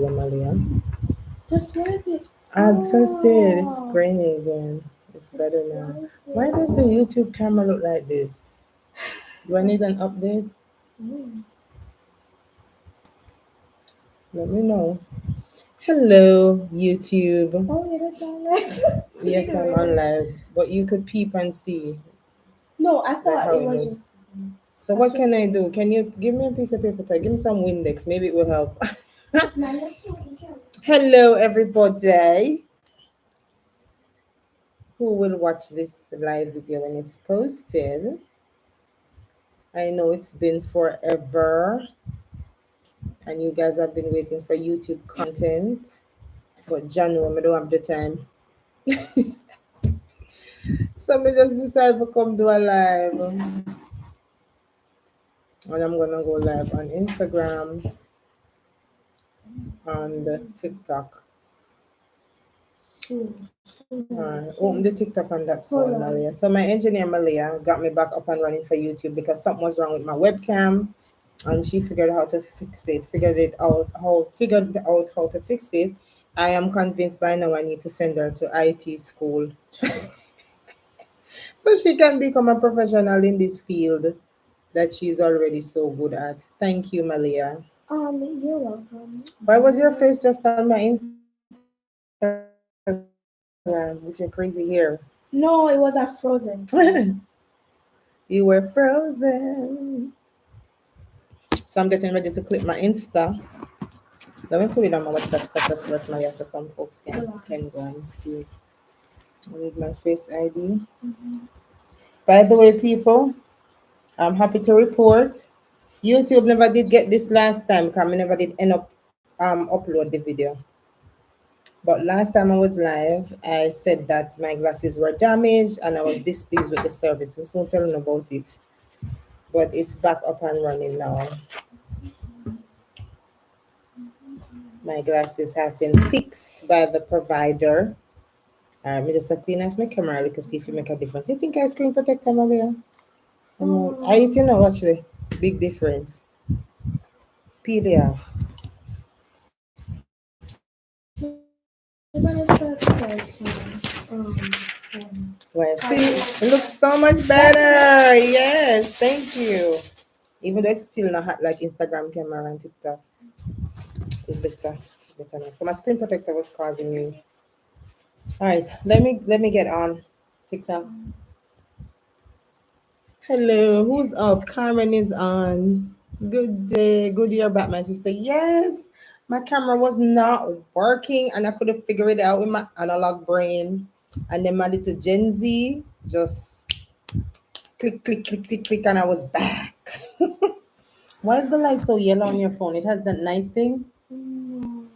video, Malia? Just wipe it. I just did. It's Oh, grainy again. It's just better now. wipe Why does the it. YouTube camera look like this? Do I need an update? Mm. Let me know. Hello, YouTube. Oh, you're not on live. Yes, I'm on live, but you could peep and see No, I like thought how it it was looks. just. So I what saw can I you. do? Can you give me a piece of paper? Give me some Windex. Maybe it will help. Man, that's so cute. Hello, everybody who will watch this live video when it's posted. I know it's been forever, and you guys have been waiting for YouTube content, but January, I don't have the time. So I just decided to come do a live. And I'm gonna go live on Instagram and TikTok. Alright, open the TikTok on that Hold phone, on. Malia. So my engineer Malia got me back up and running for YouTube because something was wrong with my webcam, and she figured out how to fix it. Figured out how to fix it. I am convinced by now I need to send her to IT school so she can become a professional in this field that she's already so good at. Thank you, Malia. You're welcome. Why was your Bye. face just on my Instagram with your crazy hair? No, it was a frozen. You were frozen. So I'm getting ready to clip my Insta. Let me put it on my WhatsApp status first, Maria, so some folks Hold on. can go and see. I need my face ID. Mhm. By the way, people, I'm happy to report YouTube never did get this last time because I never did end up upload the video. But last time I was live, I said that my glasses were damaged and I was displeased with the service. I'm soon telling about it. But it's back up and running now. My glasses have been fixed by the provider. Let me just clean off my camera to see if it make a difference. You think I screen protector, Malia? I Um, you know actually. Big difference. Peel it off. we're gonna start like Well, see, cardio. it looks so much That's better. Yes, thank you. Even though it's still not hot like Instagram camera and TikTok, it's better. Better now. So my screen protector was causing me. All right, let me get on TikTok. Hello, who's up? Carmen is on. Good day, good year back, my sister. Yes, my camera was not working and I couldn't figure it out with my analog brain. And then my little Gen Z just click, click, click, click, click, and I was back. Why is the light so yellow on your phone? It has that night thing. Mm,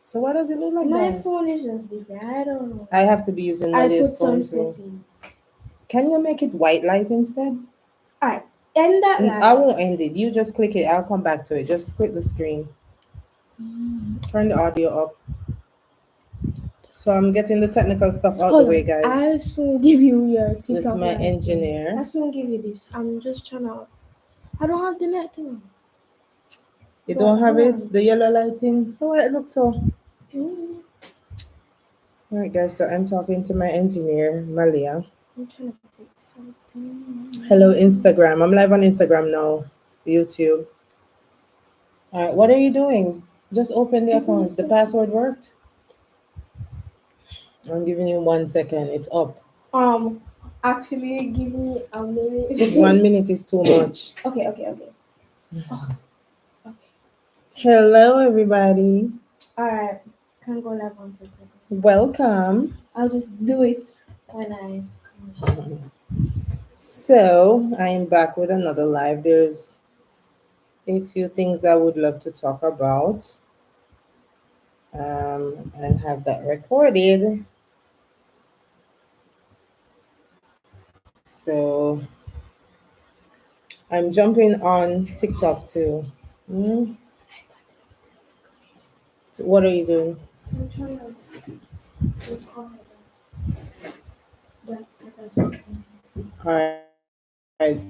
So why does it look like my that? phone is just different. I don't know. I have to be using I Malia's put some phone too. setting. Can you make it white light instead? Alright, end that I live. won't end it. You just click it. I'll come back to it. Just click the screen. Turn the audio up. So I'm getting the technical stuff out the Hold way, on. guys, I'll soon give you your with TikTok my live thing. engineer. I'll soon give you this. I'm just trying to. I don't have the net thing. You But don't have hold it, on. the yellow lighting. So why it looks so? Mm, All right, guys. So I'm talking to my engineer, Malia. I'm trying to fix Hello, something. Instagram. I'm live on Instagram now. YouTube. All right. What are you doing? Just open the Give me a account. The second. password worked. I'm giving you 1 second. It's up. Um, actually, give me a minute. 1 minute is too much. Okay. Oh, okay. Hello, everybody. Alright. Can go live on TikTok. Welcome. I'll just do it when I. So I'm back with another live. There's a few things I would love to talk about and have that recorded. So I'm jumping on TikTok too. Mm, so what are you doing? I'm trying to record that. All right,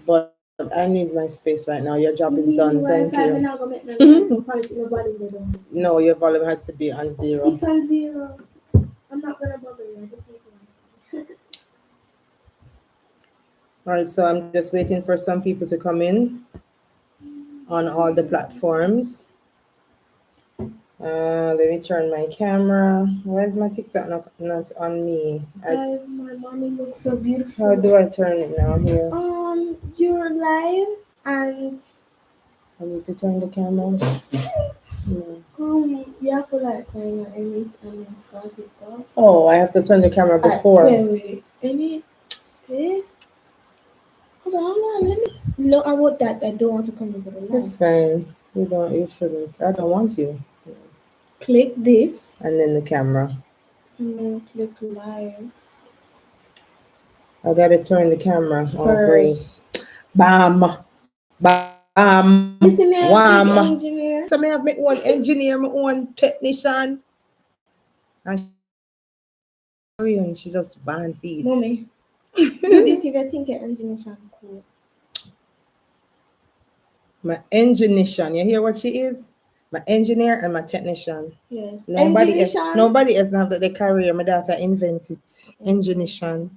but I need my space right now. Your job You is need the done. Thank Wi-Fi, but you. now gonna make them noise. So probably nobody they don't. No, your volume has to be on zero. It's on zero. I'm not gonna bother you. I just need Wi-Fi. All right, so I'm just waiting for some people to come in on all the platforms. Let me turn my camera. Why is my TikTok not on me? Guys, my mommy looks so How beautiful. do I turn it now here? You're live and I need to turn the camera. No. you have to like kind of edit and then start it off. Oh, I have to turn the camera Wait, before. wait. Eh? Hold on. Let me. No, I want that. I don't want to come into the live. It's fine. You don't. You shouldn't. I don't want you. Click And this. then the camera. No, click live I gotta turn the camera. Oh, great. first. Bam. Bam. You see me a Wham. big engineer? So I have my own engineer, my own technician. And she just band feet. Mommy, do this if you think your engineer sound cool. My engineer. You hear what she is? My engineer and my technician. Yes. Nobody else have the career. My daughter invented engineer.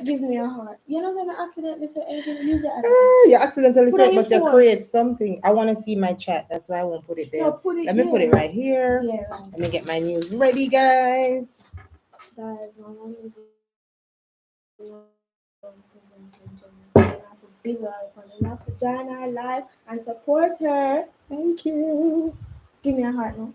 Give me a heart. You know, when I accidentally say engineer, use it. You accidentally Put on said, your but you phone. create something. I want to see my chat. That's why I won't put it there. No, put it. Let me put it right here. Yeah, right. Let me get my news ready, guys. Guys, my mom is presenting big icon. You have to join her live and support her. Thank you. Give me a heart now.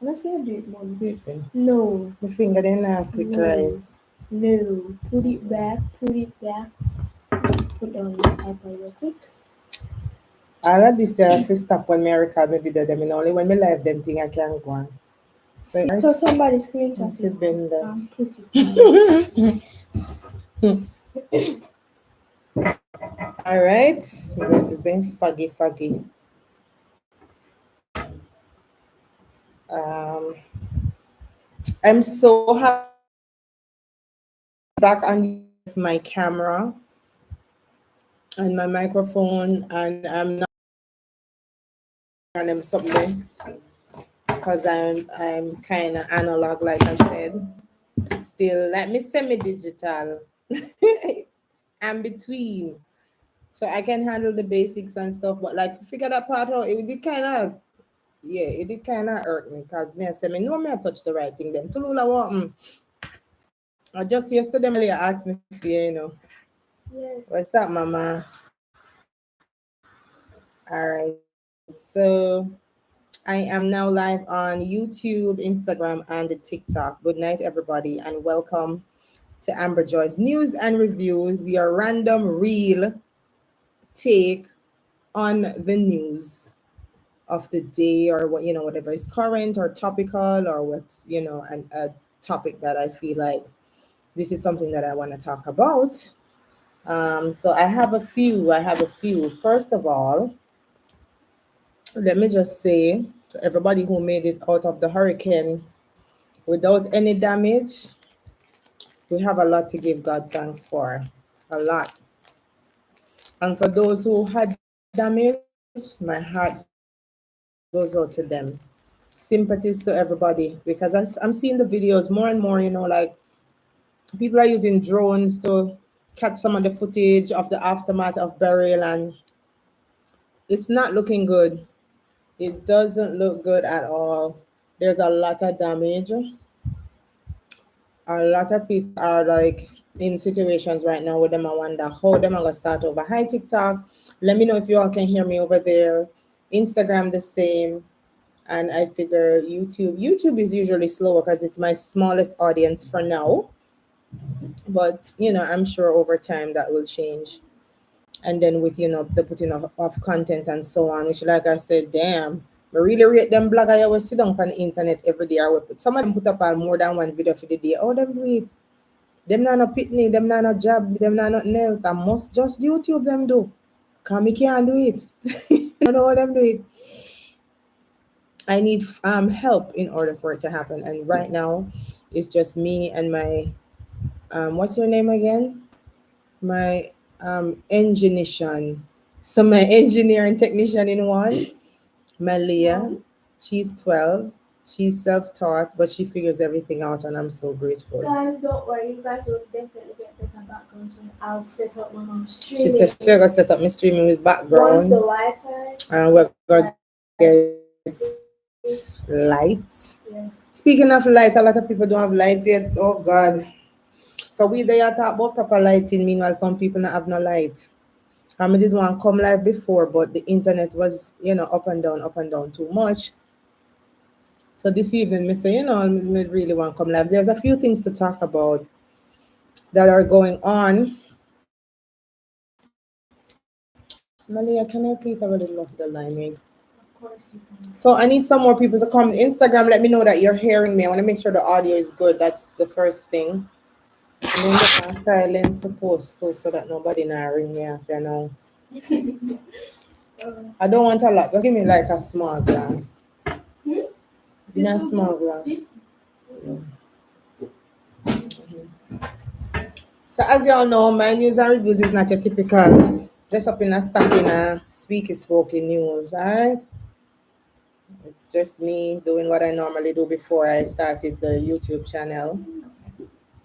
Let's say do it, Mom. Sweet thing. No. My finger then now quick No. right. No. Put it back. Put it back. Just put down the iPad real quick. All of this if I stop when I record my video, them and only when me live them thing I can go on. So somebody screenshot I've been that. put it. All right. This is then foggy. Um, I'm so happy back on my camera and my microphone, and I'm not on them something because I'm kind of analog, like I said. Still, let me semi-digital. I'm between, so I can handle the basics and stuff. But like, figure that part out. It did kind of hurt me because me I say me know me I touch the right thing. Them Tulula want. I just yesterday my lady asked me for Yes. what's up, mama? All right, so I am now live on YouTube, Instagram, and the TikTok. Good night, everybody, and welcome to Amber Joy's News and Reviews, your random real take on the news of the day, or what whatever is current or topical, or what's a topic that I feel like this is something that I want to talk about. So I have a few. First of all, let me just say to everybody who made it out of the hurricane without any damage, we have a lot to give God thanks for. A lot. And for those who had damage, my heart goes out to them. Sympathies to everybody, because I'm seeing the videos more and more, like people are using drones to catch some of the footage of the aftermath of Beryl, and it's not looking good. It doesn't look good at all. There's a lot of damage. A lot of people are like in situations right now with them. I wonder how them are gonna start over. Hi TikTok. Let me know if you all can hear me over there. Instagram the same. And I figure YouTube is usually slower because it's my smallest audience for now. But I'm sure over time that will change. And then with the putting of content and so on, which like I said, damn, I really rate them blogger. I always sit down on the internet every day. Some of them put up more than one video for the day. Oh, them do it. Them not no pitney, them not no job, them not nothing else. I must just YouTube them do. Cause me can't do it. I don't know how them do it. I need help in order for it to happen. And right now, it's just me and my what's your name again? My engineer. So my engineer and technician in one, Malia, Wow. she's 12. She's self-taught, but she figures everything out, and I'm so grateful. Guys, don't worry. You guys will definitely get better background soon. I'll set up my mom's She said streaming. she's gonna set up my streaming with Once the background, Wi-Fi and we're is gonna like get light. yeah. Speaking of light, a lot of people don't have light yet. Oh God. So we there talk about proper lighting, meanwhile some people not have no light. I did want to come live before, but the internet was, up and down too much. So this evening, me say, I really want to come live. There's a few things to talk about that are going on. Malia, can I please have a little of the line? Of course you can. So I need some more people to come. Instagram, let me know that you're hearing me. I want to make sure the audio is good. That's the first thing. And then the silence supposed to so that nobody now ring me off, I don't want a lot. Just give me like a small glass. Hmm? Give me This a will do. small glass. This. Yeah. So as y'all know, my news and reviews is not your typical just up in a stack in a speaky spoken news, alright? It's just me doing what I normally do before I started the YouTube channel.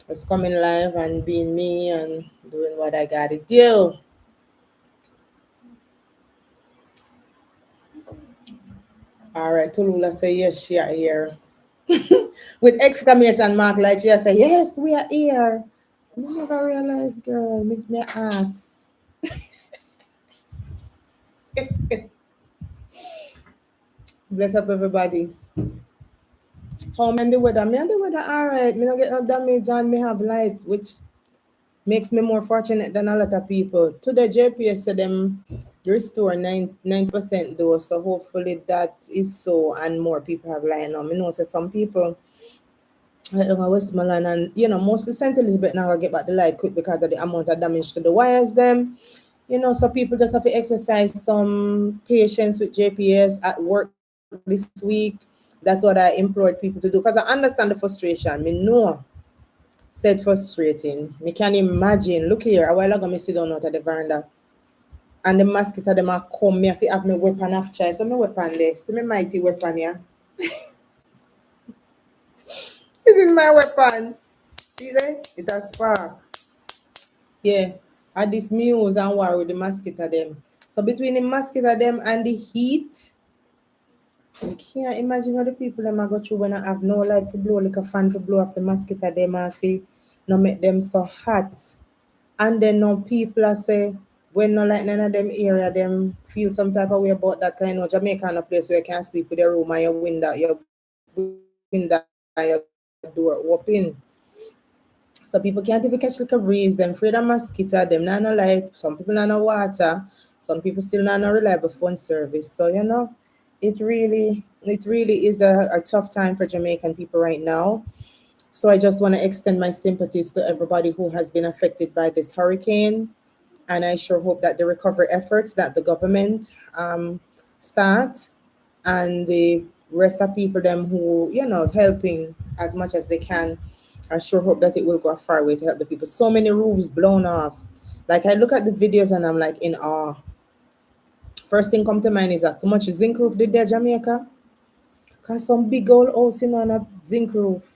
Just coming live and being me and doing what I gotta do. Alright, Tulula say yes, she are here. With exclamation mark like she say, yes, we are here. I never realized, girl, make me ask. Bless up everybody. How me and the weather? Me and the weather alright. Me not get no damage and me have light, which makes me more fortunate than a lot of people. Today JPS said them restore 90% though, so hopefully that is so and more people have light now. Me know say some people like down Westmoreland and mostly St. Elizabeth now gonna get back the light quick because of the amount of damage to the wires them. So people just have to exercise some patience with JPS at work this week. That's what I implored people to do because I understand the frustration. Me know said frustrating. Me can imagine. Look here, a while ago me sit down out at the veranda and the mosquito them a come. Me have to have my weapon of choice. So my weapon there. See my mighty weapon here. This is my weapon. See there? It has spark. Yeah. And this muse and war with the mosquito them. So between the mosquito them and the heat, you can't imagine what the people them I go through when I have no light for blow like a fan for blow off the mosquito them and fi no make them so hot. And then now people are say when no like none of them area them feel some type of way about that kind of Jamaica and a place where you can sleep with your room and your window and your door open. So people can't even catch like a breeze, them afraid of mosquito, them not no light, some people not no water, some people still not no reliable phone service. So it really is a tough time for Jamaican people right now. So I just want to extend my sympathies to everybody who has been affected by this hurricane. And I sure hope that the recovery efforts that the government start and the rest of people them who helping as much as they can, I sure hope that it will go a far way to help the people. So many roofs blown off. Like I look at the videos and I'm like in awe. First thing come to mind is that so much zinc roof did there Jamaica. Cause some big old house on a zinc roof.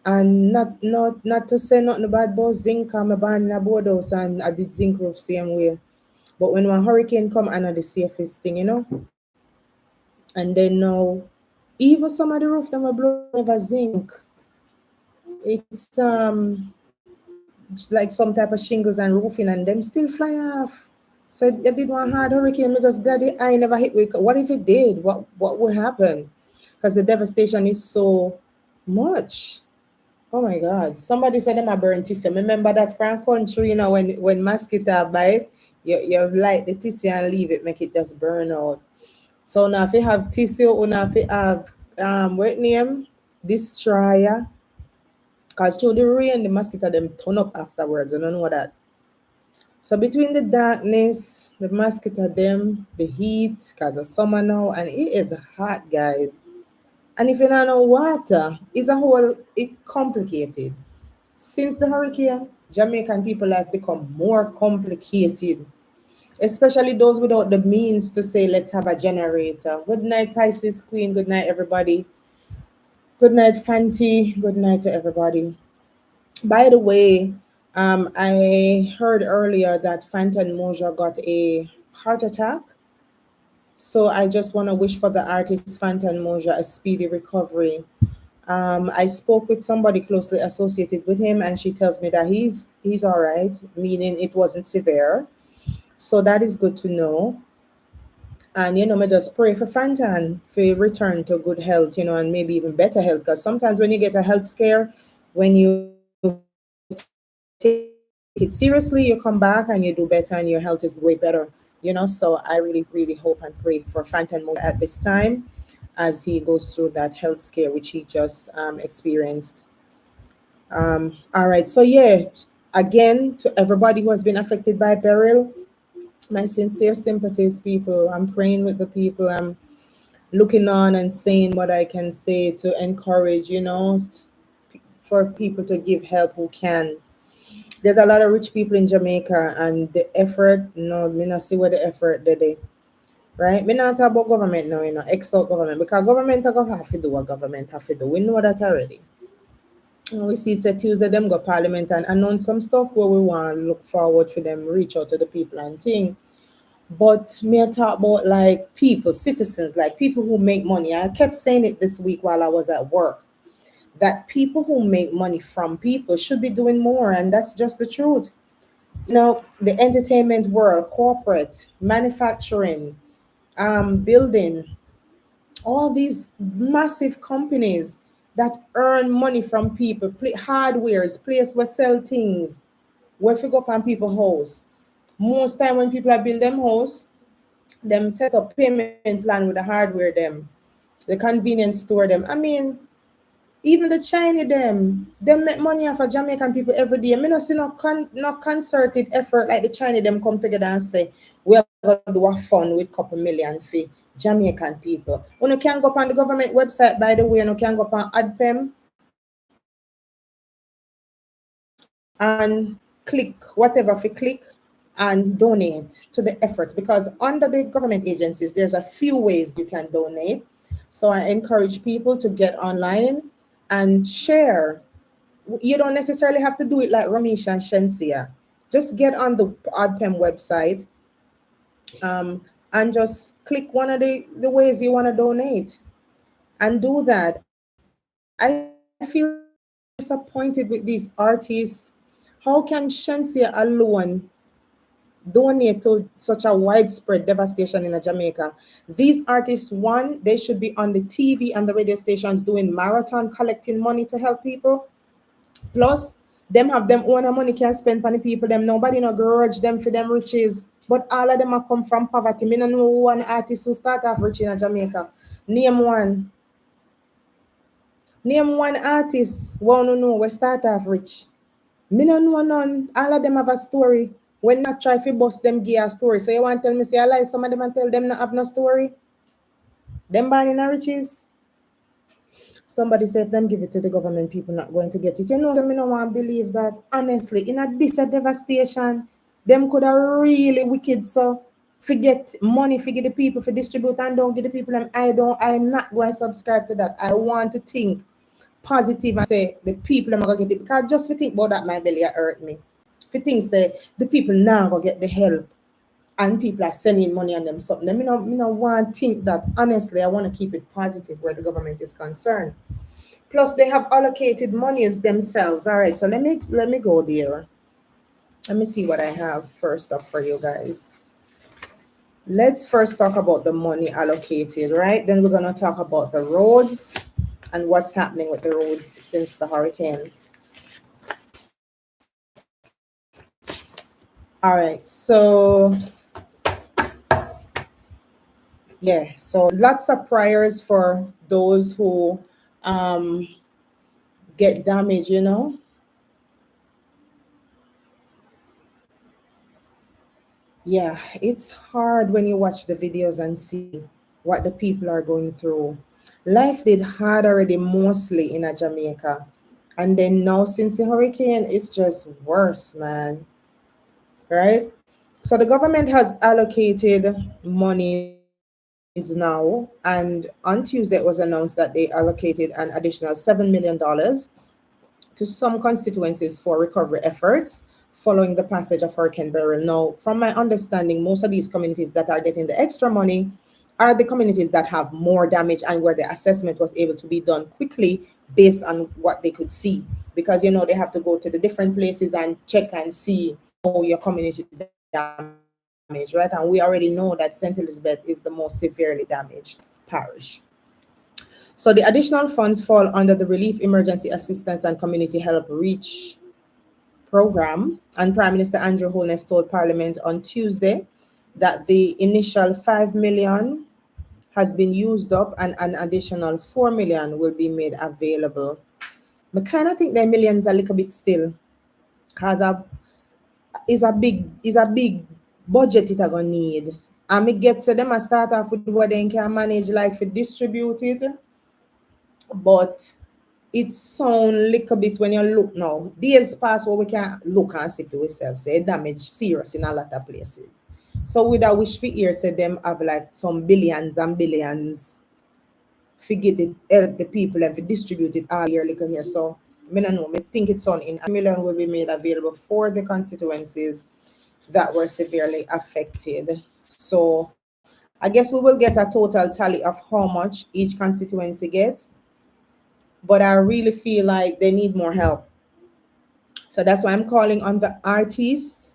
And not to say nothing bad about zinc, I'm a born in a board house and I did zinc roof same way. But when one hurricane come, I know the safest thing. And then now, even some of the roof them were blown never zinc. It's like some type of shingles and roofing, and them still fly off. So it did one hard hurricane. Me just glad I never hit with. What if it did? What would happen? Because the devastation is so much. Oh my God. Somebody said them a burn tissue. Remember that from country, when mosquito bite, you light the tissue and leave it, make it just burn out. So now if you have tissue, or now if you have what name? Destroyer. Because through the rain, the mosquito them turn up afterwards. I don't know that. So between the darkness, the mosquito them, the heat, because of summer now, and it is hot, guys. And if you don't know water, it's a whole it complicated. Since the hurricane. Jamaican people life become more complicated, especially those without the means to say, let's have a generator. Good night, Pisces Queen. Good night, everybody. Good night, Fanti. Good night to everybody. By the way, I heard earlier that Fantan Moja got a heart attack. So I just want to wish for the artist Fantan Moja a speedy recovery. I spoke with somebody closely associated with him, and she tells me that he's all right, meaning it wasn't severe. So that is good to know. And me just pray for Fantan for return to good health, and maybe even better health. Because sometimes when you get a health scare, when you take it seriously, you come back and you do better and your health is way better. So I really hope and pray for Fantan Moja at this time as he goes through that health scare which he just experienced. All right, so yeah, again, to everybody who has been affected by Beryl, my sincere sympathies, people. I'm praying with the people. I'm looking on and saying what I can say to encourage, for people to give help who can. There's a lot of rich people in Jamaica, and the effort, no, me not see where the effort they. Right? Me not talk about government now, exalt government, because government are gonna have to do what government have to do. We know that already. We see it's a Tuesday, them go parliament and announce some stuff where we want to look forward for them, reach out to the people and thing. But me I talk about like people, citizens, like people who make money. I kept saying it this week while I was at work, that people who make money from people should be doing more, and that's just the truth. The entertainment world, corporate, manufacturing, building, all these massive companies that earn money from people, hardwares, place where sell things, where figure up on people house. Most time when people are build them house, them set up payment plan with the hardware them, the convenience store them. I mean, even the China them make money off of Jamaican people every day. Me not see no concerted effort like the China them come together and say we are gonna do a fund with couple million for Jamaican people. You can go up on the government website, by the way, you can go up on AdPem and click whatever for click and donate to the efforts, because under the government agencies there's a few ways you can donate. So I encourage people to get online and share. You don't necessarily have to do it like Ramesh and Shensia. Just get on the AdPem website, and just click one of the ways you want to donate and do that. I feel so disappointed with these artists. How can Shensia alone donate to such a widespread devastation in Jamaica? These artists, one, they should be on the TV and the radio stations doing marathon collecting money to help people. Plus, them have them own money can spend on the people. Them nobody no grudge them for them riches. But all of them are come from poverty. Me no know one artist who start off rich in Jamaica. Name one. Name one artist. One no know we start off rich. Me no know none. All of them have a story. When not try to bust them give a story. So you want to tell me say I lie some of them and tell them not have no story? Them born in a riches. Somebody say if them give it to the government, people not going to get it. So me no want to believe that. Honestly, in a this a devastation, them could have really wicked so forget money, forget the people for distribute and don't give the people them. I'm not going to subscribe to that. I want to think positive and say the people are gonna get it. Because just to think about that, my belly hurt me. If you think say the people now gonna get the help and people are sending money on them something. Then me no want to think that. Honestly, I want to keep it positive where the government is concerned. Plus, they have allocated monies themselves. All right, so let me go there. Let me see what I have first up for you guys. Let's first talk about the money allocated, right? Then we're gonna talk about the roads and what's happening with the roads since the hurricane. All right, so yeah, so lots of prayers for those who um, get damaged. Yeah, it's hard when you watch the videos and see what the people are going through. Life did hard already, mostly in a Jamaica. And then now since the hurricane, it's just worse, man. Right? So the government has allocated monies now, and on Tuesday it was announced that they allocated an additional $7 million to some constituencies for recovery efforts following the passage of Hurricane Beryl. Now, from my understanding, most of these communities that are getting the extra money are the communities that have more damage and where the assessment was able to be done quickly based on what they could see. Because they have to go to the different places and check and see how your community damaged, right? And we already know that St. Elizabeth is the most severely damaged parish. So the additional funds fall under the Relief Emergency Assistance and Community Help Reach program. And Prime Minister Andrew Holness told Parliament on Tuesday that the initial 5 million has been used up and an additional 4 million will be made available. I kind of think their millions a little bit still, cause is a big budget it a gonna need. And me get to them a start off with what they can manage like for distribute it, but it sound little bit when you look now. Days pass where we can look and see for ourselves. Say damage serious in a lot of places. So with a wish for here, say them have like some billions and billions forget the help the people and for distribute it all year little here. So me no know. Me think it's on in a million will be made available for the constituencies that were severely affected. So I guess we will get a total tally of how much each constituency get, but I really feel like they need more help. So that's why I'm calling on the artists.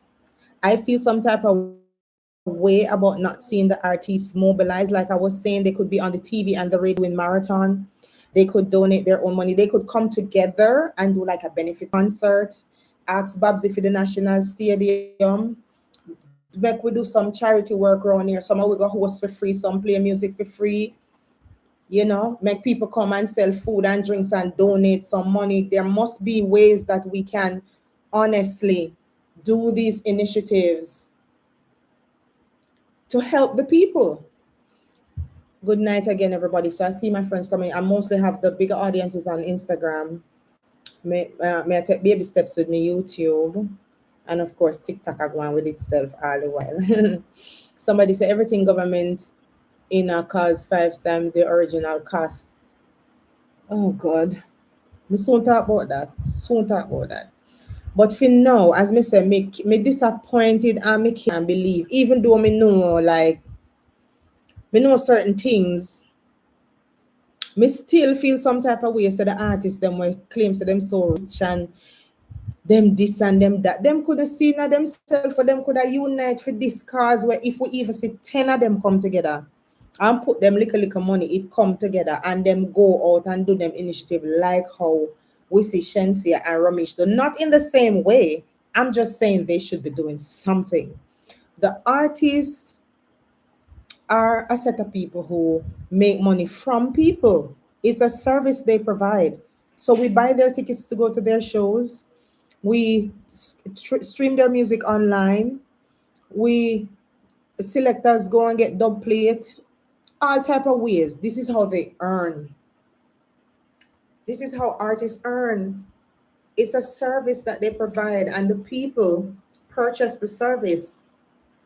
I feel some type of way about not seeing the artists mobilize. Like I was saying, they could be on the TV and the radio doing marathon. They could donate their own money. They could come together and do like a benefit concert. Ask Babsy for the National Stadium. Make we do some charity work around here. Some of we go host for free, some play music for free. Make people come and sell food and drinks and donate some money. There must be ways that we can honestly do these initiatives to help the people. Good night again, everybody. So I see my friends coming. I mostly have the bigger audiences on Instagram. May I take baby steps with me YouTube, and of course TikTok I go on with itself all the while. Somebody say everything government in a cause 5 times the original cost. Oh God. We soon talk about that. Soon talk about that. But for now, as me say, me disappointed and me can't believe. Even though me know like me know certain things, me still feel some type of way. So the artists them will claim to them so rich and them this and them that. Them could have seen themselves for them could have unite for this cause where if we even see 10 of them come together and put them little money, it come together and them go out and do them initiative like how we see Shensia and Ramesh do. Not in the same way. I'm just saying they should be doing something. The artists are a set of people who make money from people. It's a service they provide. So we buy their tickets to go to their shows. We stream their music online. We selectors go and get dub plate. All type of ways. This is how they earn. This is how artists earn. It's a service that they provide, and the people purchase the service.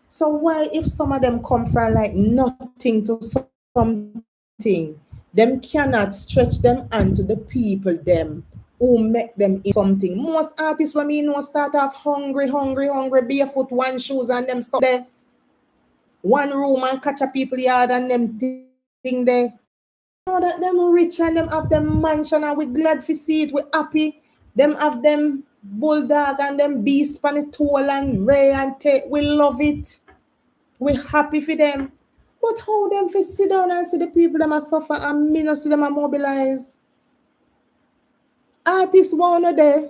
So why, if some of them come from like nothing to something, them cannot stretch them hand to the people them who make them into something. Most artists when me know start off hungry, barefoot, one shoes and them so there, one room and catch a people yard and them thing there. We know that them rich and them have them mansion and we glad to see it. We happy. Them have them bulldog and them beast pan it toll and ray and take. We love it. We happy for them. But how them for sit down and see the people them a suffer and me not see them a mobilize? Artists wanna there.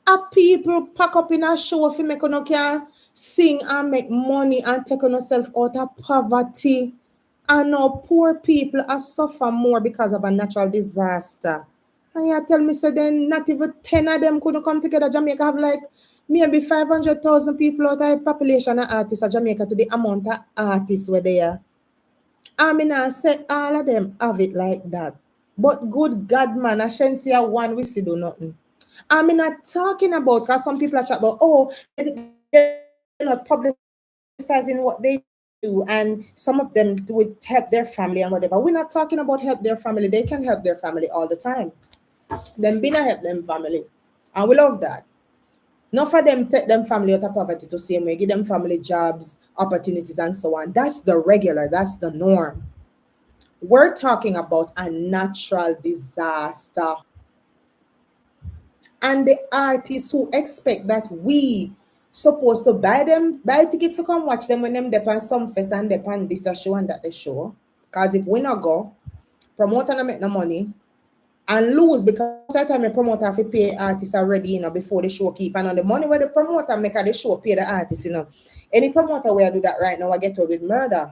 A people pack up in a show if you make no can sing and make money and take on yourself out of poverty. And now poor people are suffer more because of a natural disaster. And you tell me say then not even 10 of them couldn't come together. Jamaica have like maybe 500,000 people out of the population of artists of Jamaica to the amount of artists where they are. I mean I say all of them have it like that. But good God, man, I shan't see a one we see do nothing. I'm not talking about because some people are chat about, oh, they're not publicizing what they do, and some of them do it help their family and whatever. We're not talking about help their family. They can help their family all the time. Them been a help them family. And we love that. Not for them take them family out of poverty to same way, give them family jobs, opportunities, and so on. That's the regular, that's the norm. We're talking about a natural disaster. And the artists who expect that we supposed to buy ticket for come watch them when them depend some fest and depend this a show and that the show. Cause if we not go, promoter not make no money and lose because most of the time the promoter have to pay artists already, before the show keep and on the money where the promoter make at the show pay the artist. Any promoter where I do that right now, I get away with murder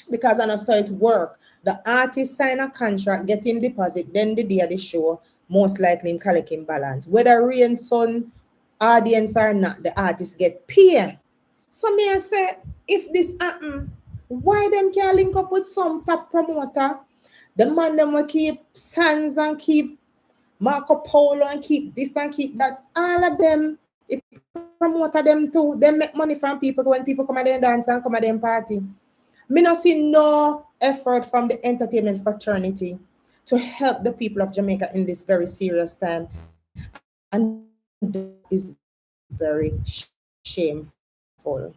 because I know so it work. The artist sign a contract, get him deposit, then the day of the show, most likely him collect him balance. Whether rain, sun, audience or not, the artist get paid. So me I say, if this happen, why them can't link up with some top promoter? The man them will keep Sands and keep Marco Polo and keep this and keep that. All of them, if promoter them too, they make money from people when people come at their dance and come at their party. Me not see no effort from the entertainment fraternity to help the people of Jamaica in this very serious time. And that is very shameful.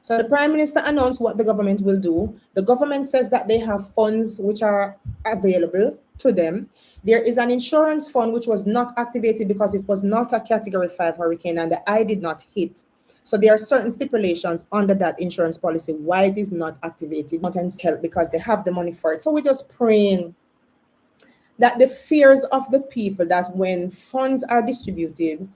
So the Prime Minister announced what the government will do. The government says that they have funds which are available to them. There is an insurance fund which was not activated because it was not a Category 5 hurricane and the eye did not hit. So there are certain stipulations under that insurance policy why it is not activated. The government will come out and help because they have the money for it. So we're just praying that the fears of the people that when funds are distributed,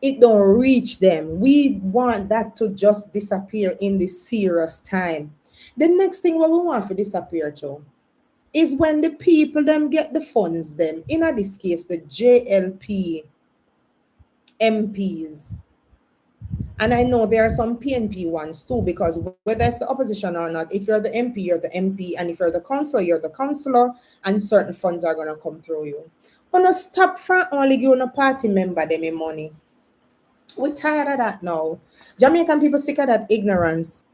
it don't reach them. We want that to just disappear in this serious time. The next thing what we want to disappear to is when the people them get the funds them. In this case, the JLP MPs. And I know there are some PNP ones too, because whether it's the opposition or not, if you're the MP, you're the MP, and if you're the councillor, you're the councillor, and certain funds are gonna come through you. On a stop from only giving a party member them in money. We're tired of that now. Jamaican people sick of that ignorance.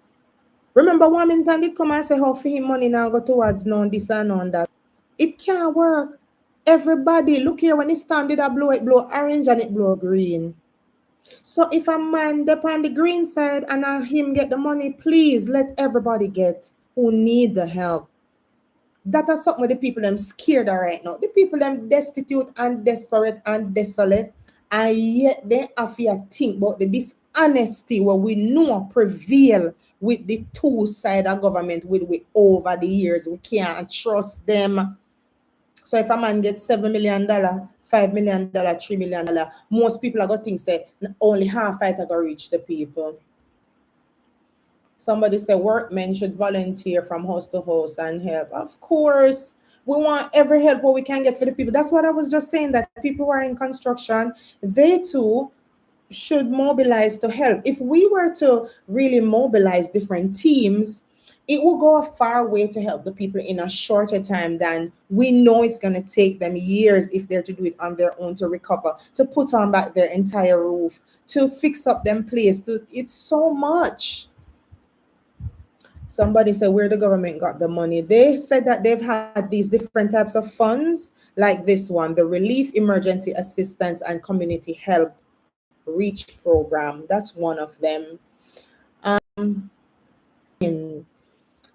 Remember, Warmington did come and say how for him money now go towards none this and none that. It can't work. Everybody, look here, when it storm did I blow, it blow orange and it blow green. So if a man dep on the green side and him get the money, please let everybody get who need the help. That is something the people them scared of right now. The people them destitute and desperate and desolate, and yet they have to think about the dishonesty where we know prevail with the two side of government with we over the years. We can't trust them. So if a man gets $7 million, $5 million, $3 million, most people are going to think say only half it are going to reach the people. Somebody said workmen should volunteer from house to house and help. Of course, we want every help what we can get for the people. That's what I was just saying, that people who are in construction, they too should mobilize to help. If we were to really mobilize different teams, it will go a far way to help the people in a shorter time than we know it's going to take them years if they're to do it on their own to recover, to put on back their entire roof, to fix up them place. It's so much. Somebody said where the government got the money. They said that they've had these different types of funds, like this one, the Relief Emergency Assistance and Community Help Reach Program. That's one of them.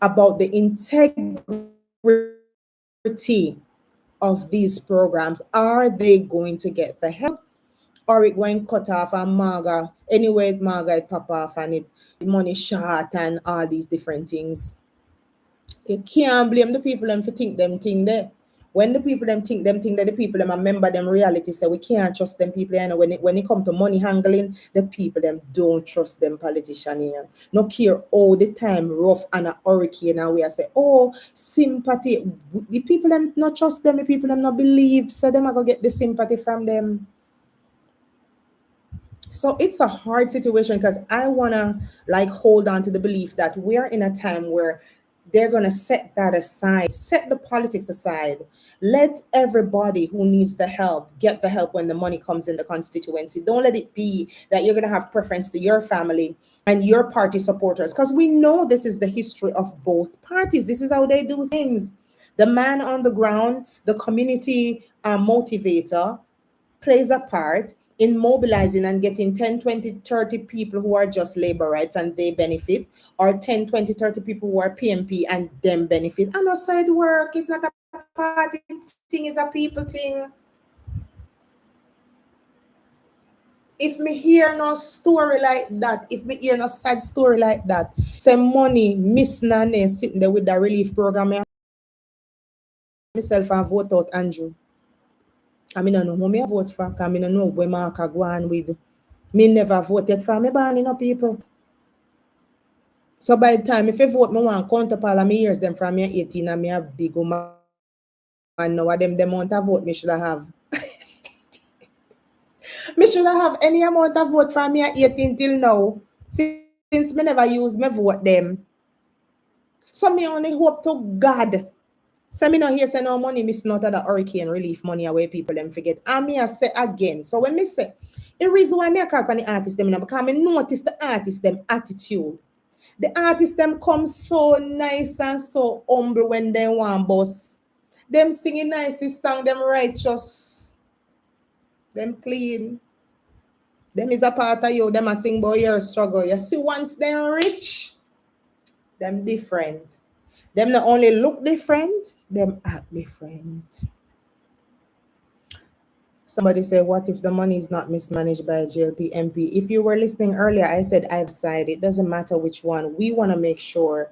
About the integrity of these programs. Are they going to get the help? Or it going cut off and Marga, anyway, Marga it pop off and it money short and all these different things. You can't blame the people them for think them thing there. When the people them think them thing there, the people them remember them reality. So we can't trust them people. When it come to money handling, the people them don't trust them politician here. No care all the time rough and a hurricane and we are say, oh, sympathy. The people them not trust them, the people them not believe. So them are gonna get the sympathy from them. So it's a hard situation because I wanna like hold on to the belief that we are in a time where they're going to set that aside, set the politics aside. Let everybody who needs the help get the help when the money comes in the constituency. Don't let it be that you're going to have preference to your family and your party supporters, because we know this is the history of both parties. This is how they do things. The man on the ground, the community motivator, plays a part in mobilizing and getting 10, 20, 30 people who are just labor rights and they benefit, or 10, 20, 30 people who are PMP and them benefit. And also it work. It's not a party thing, it's a people thing. If me hear no story like that, if me hear no sad story like that, say money, Miss Nane sitting there with the relief program, myself and vote out Andrew. I mean, I know who me a vote for, because I mean, I know where Mark are going with. Me never voted for me born, people. So by the time if I vote, me want count up all of my years them from me 18 and me a big woman now, them the amount of vote me should have. Me should have any amount of vote from me at 18 till now. Since me never use me vote them. So me only hope to God. So me no hear say no money missing out of the hurricane relief money away people them forget. And me I say again. So when me say the reason why me I call on the artist them, because me notice the artist them attitude. The artist them come so nice and so humble when they want boss. Them singing nicest song, them righteous, them clean. Them is a part of you, them a sing about your struggle. You see, once they're rich, them different. Them not only look different, them act different. Somebody said, what if the money is not mismanaged by a JLP MP? If you were listening earlier, I said either side. It doesn't matter which one. We want to make sure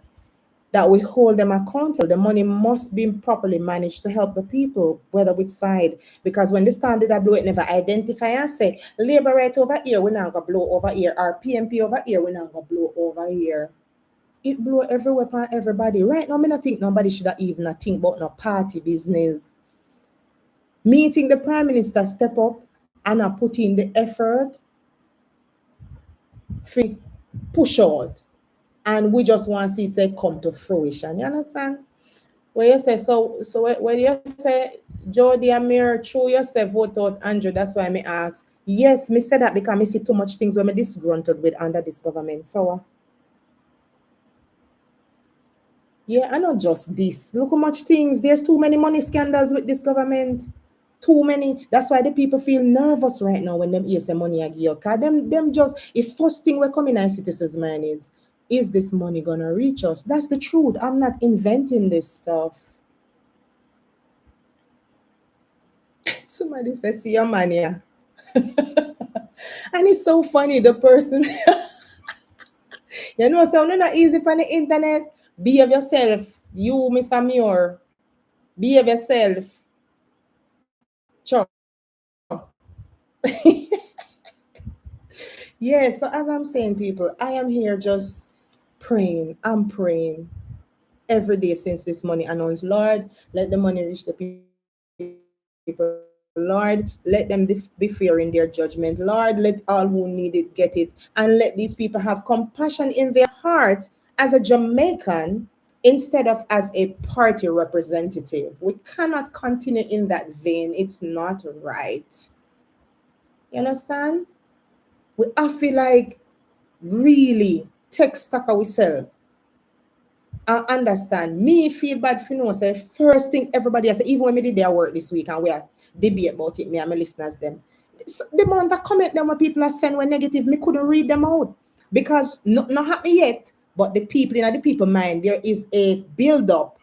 that we hold them accountable. The money must be properly managed to help the people, whether which side. Because when the standard I blow, it never identify and say, labor right over here, we're not going to blow over here. Or PMP over here, we're not going to blow over here. It blow everywhere upon everybody. Right now, I don't think nobody should have even think about no party business. Meeting the Prime Minister step up and put in the effort for push out. And we just want to see it say come to fruition. You understand? Where you say so when you say Jody and Mir true you say vote out Andrew, that's why me ask. Yes, me say that because me see too much things when me disgruntled with under this government. So yeah, I not just this. Look how much things. There's too many money scandals with this government. Too many. That's why the people feel nervous right now when them hear some money I give. Cause them just if first thing we come in our citizens' mind is this money gonna reach us? That's the truth. I'm not inventing this stuff. Somebody says, see your man here. And it's so funny, the person, you know, so not easy on the internet. Behave yourself. You, Mr. Muir, behave yourself. Sure. Yeah, so as I'm saying, people, I am here just praying. I'm praying every day since this money announced. Lord, let the money reach the people. Lord, let them be fair in their judgment. Lord, let all who need it get it. And let these people have compassion in their heart as a Jamaican instead of as a party representative. We cannot continue in that vein. It's not right. You understand? I feel like really take stock of ourselves. I understand. Me feel bad for no say first thing everybody I say, even when me did their work this week and we are debate about it, me and my listeners them. The amount of comment them when people are send were negative, me couldn't read them out. Because not happy yet, but the people in the people mind, there is a build up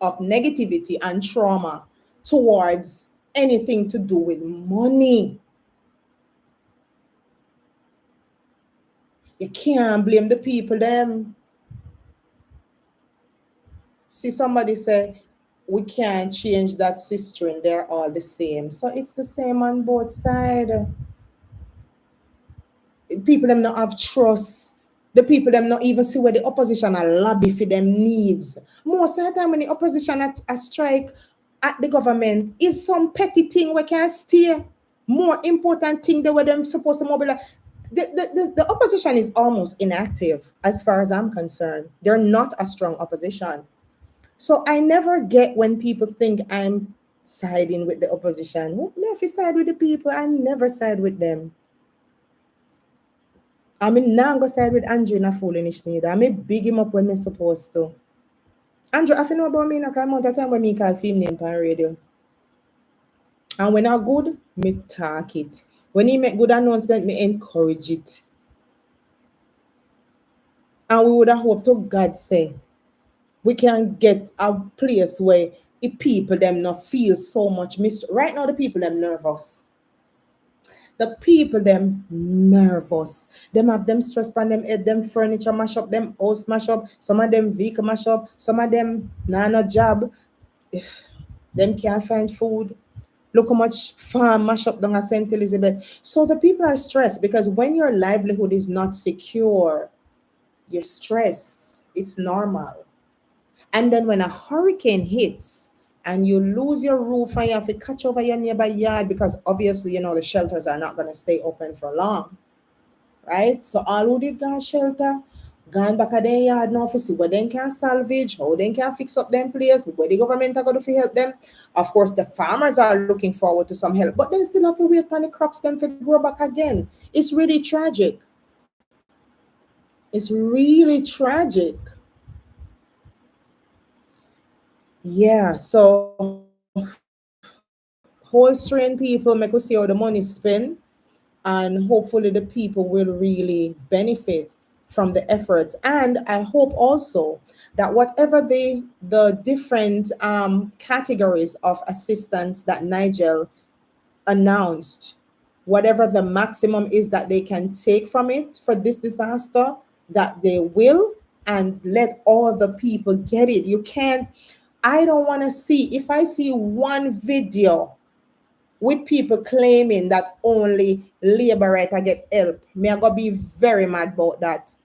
of negativity and trauma towards anything to do with money. You can't blame the people them. See somebody say we can't change that sister and they're all the same. So it's the same on both sides. People them not have trust. The people them not even see where the opposition are lobby for them needs. Most of the time when the opposition at a strike at the government is some petty thing we can steer. More important thing they were them supposed to mobilize. The opposition is almost inactive as far as I'm concerned. They're not a strong opposition. So I never get when people think I'm siding with the opposition. Me if you side with the people, I never side with them. I mean now go side with Andrew in a foolish neither. I may big him up when me supposed to. Andrew, I know about me, like amount of time when me call film name on radio. And when I good, me talk it. When he make good announcement, me encourage it. And we would have hoped to God say we can get a place where the people them not feel so much right now the people them nervous. The people them nervous. Them have them stress on them head, them furniture mash up, them house mash up, some of them vehicle mash up, some of them nah no job. Them can't find food. Look how much farm mash up down at St. Elizabeth. So the people are stressed because when your livelihood is not secure, you're stressed. It's normal. And then when a hurricane hits and you lose your roof and you have to catch over your nearby yard because obviously, the shelters are not going to stay open for long, right? So all who did got shelter, gone back at their yard now to see what they can salvage, how they can fix up them place, where the government are going to help them. Of course, the farmers are looking forward to some help, but they still have to wait for the crops them to grow back again. It's really tragic. It's really tragic. Yeah, so whole strain people make us see how the money spent, and hopefully the people will really benefit from the efforts. And I hope also that whatever the different categories of assistance that Nigel announced, whatever the maximum is that they can take from it for this disaster, that they will, and let all the people get it. You can't, I don't want to see, if I see one video with people claiming that only labor right I get help, me I gonna be very mad about that.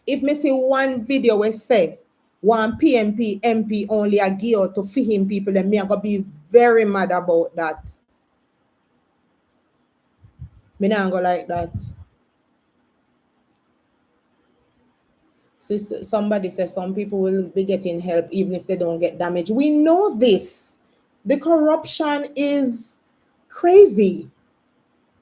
If me see one video where say one PMP MP only a gear to feed him people, then me I gonna be very mad about that. Me not go like that. See, somebody says some people will be getting help even if they don't get damage. We know this. The corruption is crazy.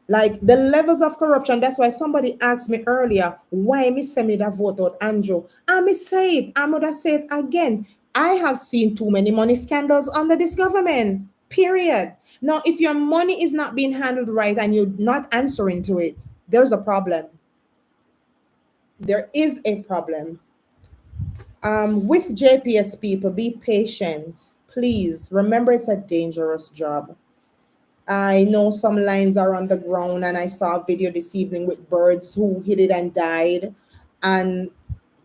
Like the levels of corruption. That's why somebody asked me earlier, why me send me that vote out Andrew. I me say it. I'm gonna say it again. I have seen too many money scandals under this government. Period. Now, if your money is not being handled right and you're not answering to it, there's a problem. There is a problem. With JPS people, be patient. Please remember it's a dangerous job. I know some lines are on the ground, and I saw a video this evening with birds who hit it and died. And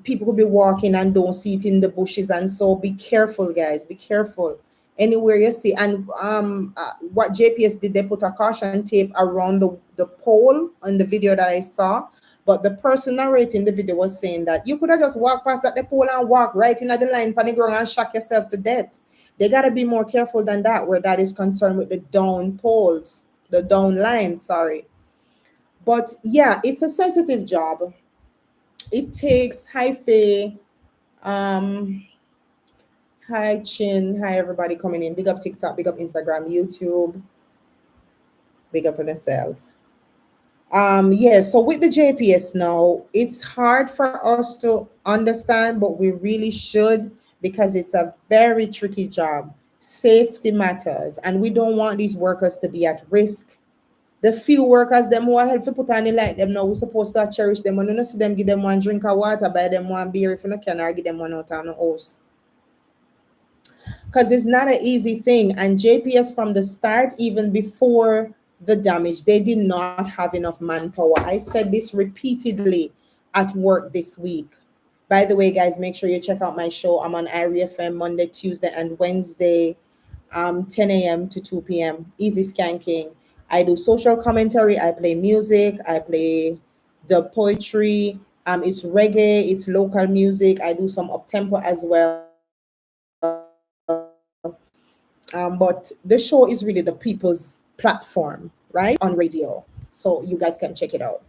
people could be walking and don't see it in the bushes. And so be careful, guys. Be careful. Anywhere you see. And what JPS did, they put a caution tape around the pole in the video that I saw. But the person narrating the video was saying that you could have just walked past that the pole and walk right into the line, on the ground, and shock yourself to death. They got to be more careful than that where that is concerned with the down poles, the down lines, sorry. But yeah, it's a sensitive job. It takes high faith, um, hi Chin, hi everybody coming in. Big up TikTok, big up Instagram, YouTube, big up on yourself. Yeah, so with the JPS now, it's hard for us to understand, but we really should because it's a very tricky job. Safety matters, and we don't want these workers to be at risk. The few workers them who are helpful put on the like them now, we're supposed to cherish them. When you not see them, give them one drink of water, buy them one beer if you not can, or give them one out of the house. Because it's not an easy thing. And JPS from the start, even before the damage, they did not have enough manpower. I said this repeatedly at work this week. By the way, guys, make sure you check out my show. I'm on IRI FM Monday, Tuesday, and Wednesday, 10 a.m. to 2 p.m. Easy Skanking. I do social commentary. I play music. I play the poetry. It's reggae. It's local music. I do some up tempo as well. But the show is really the people's platform, right? On radio. So you guys can check it out.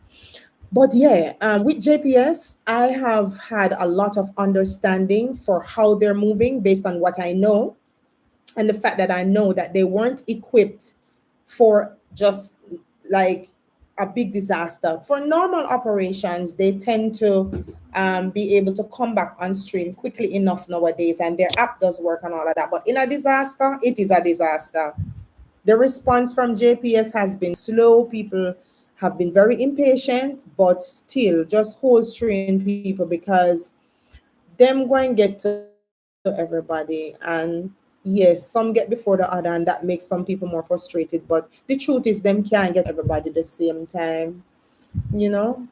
But yeah, with JPS, I have had a lot of understanding for how they're moving based on what I know, and the fact that I know that they weren't equipped for just like a big disaster. For normal operations, they tend to be able to come back on stream quickly enough nowadays, and their app does work and all of that. But in a disaster, it is a disaster. The response from JPS has been slow. People have been very impatient, but still just hold string people because them go and get to everybody. And yes, some get before the other, and that makes some people more frustrated. But the truth is, them can't get to everybody the same time. You know,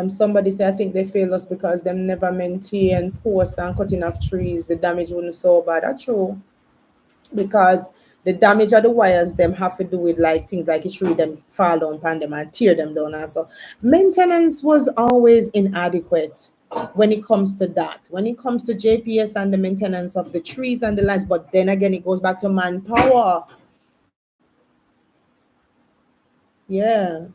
somebody say I think they failed us because them never maintain posts and cutting off trees. The damage wasn't so bad. That's true, because the damage of the wires them have to do with like things like a tree them fall down upon them and tear them down. And so maintenance was always inadequate when it comes to that. When it comes to JPS and the maintenance of the trees and the lines, but then again it goes back to manpower. Yeah.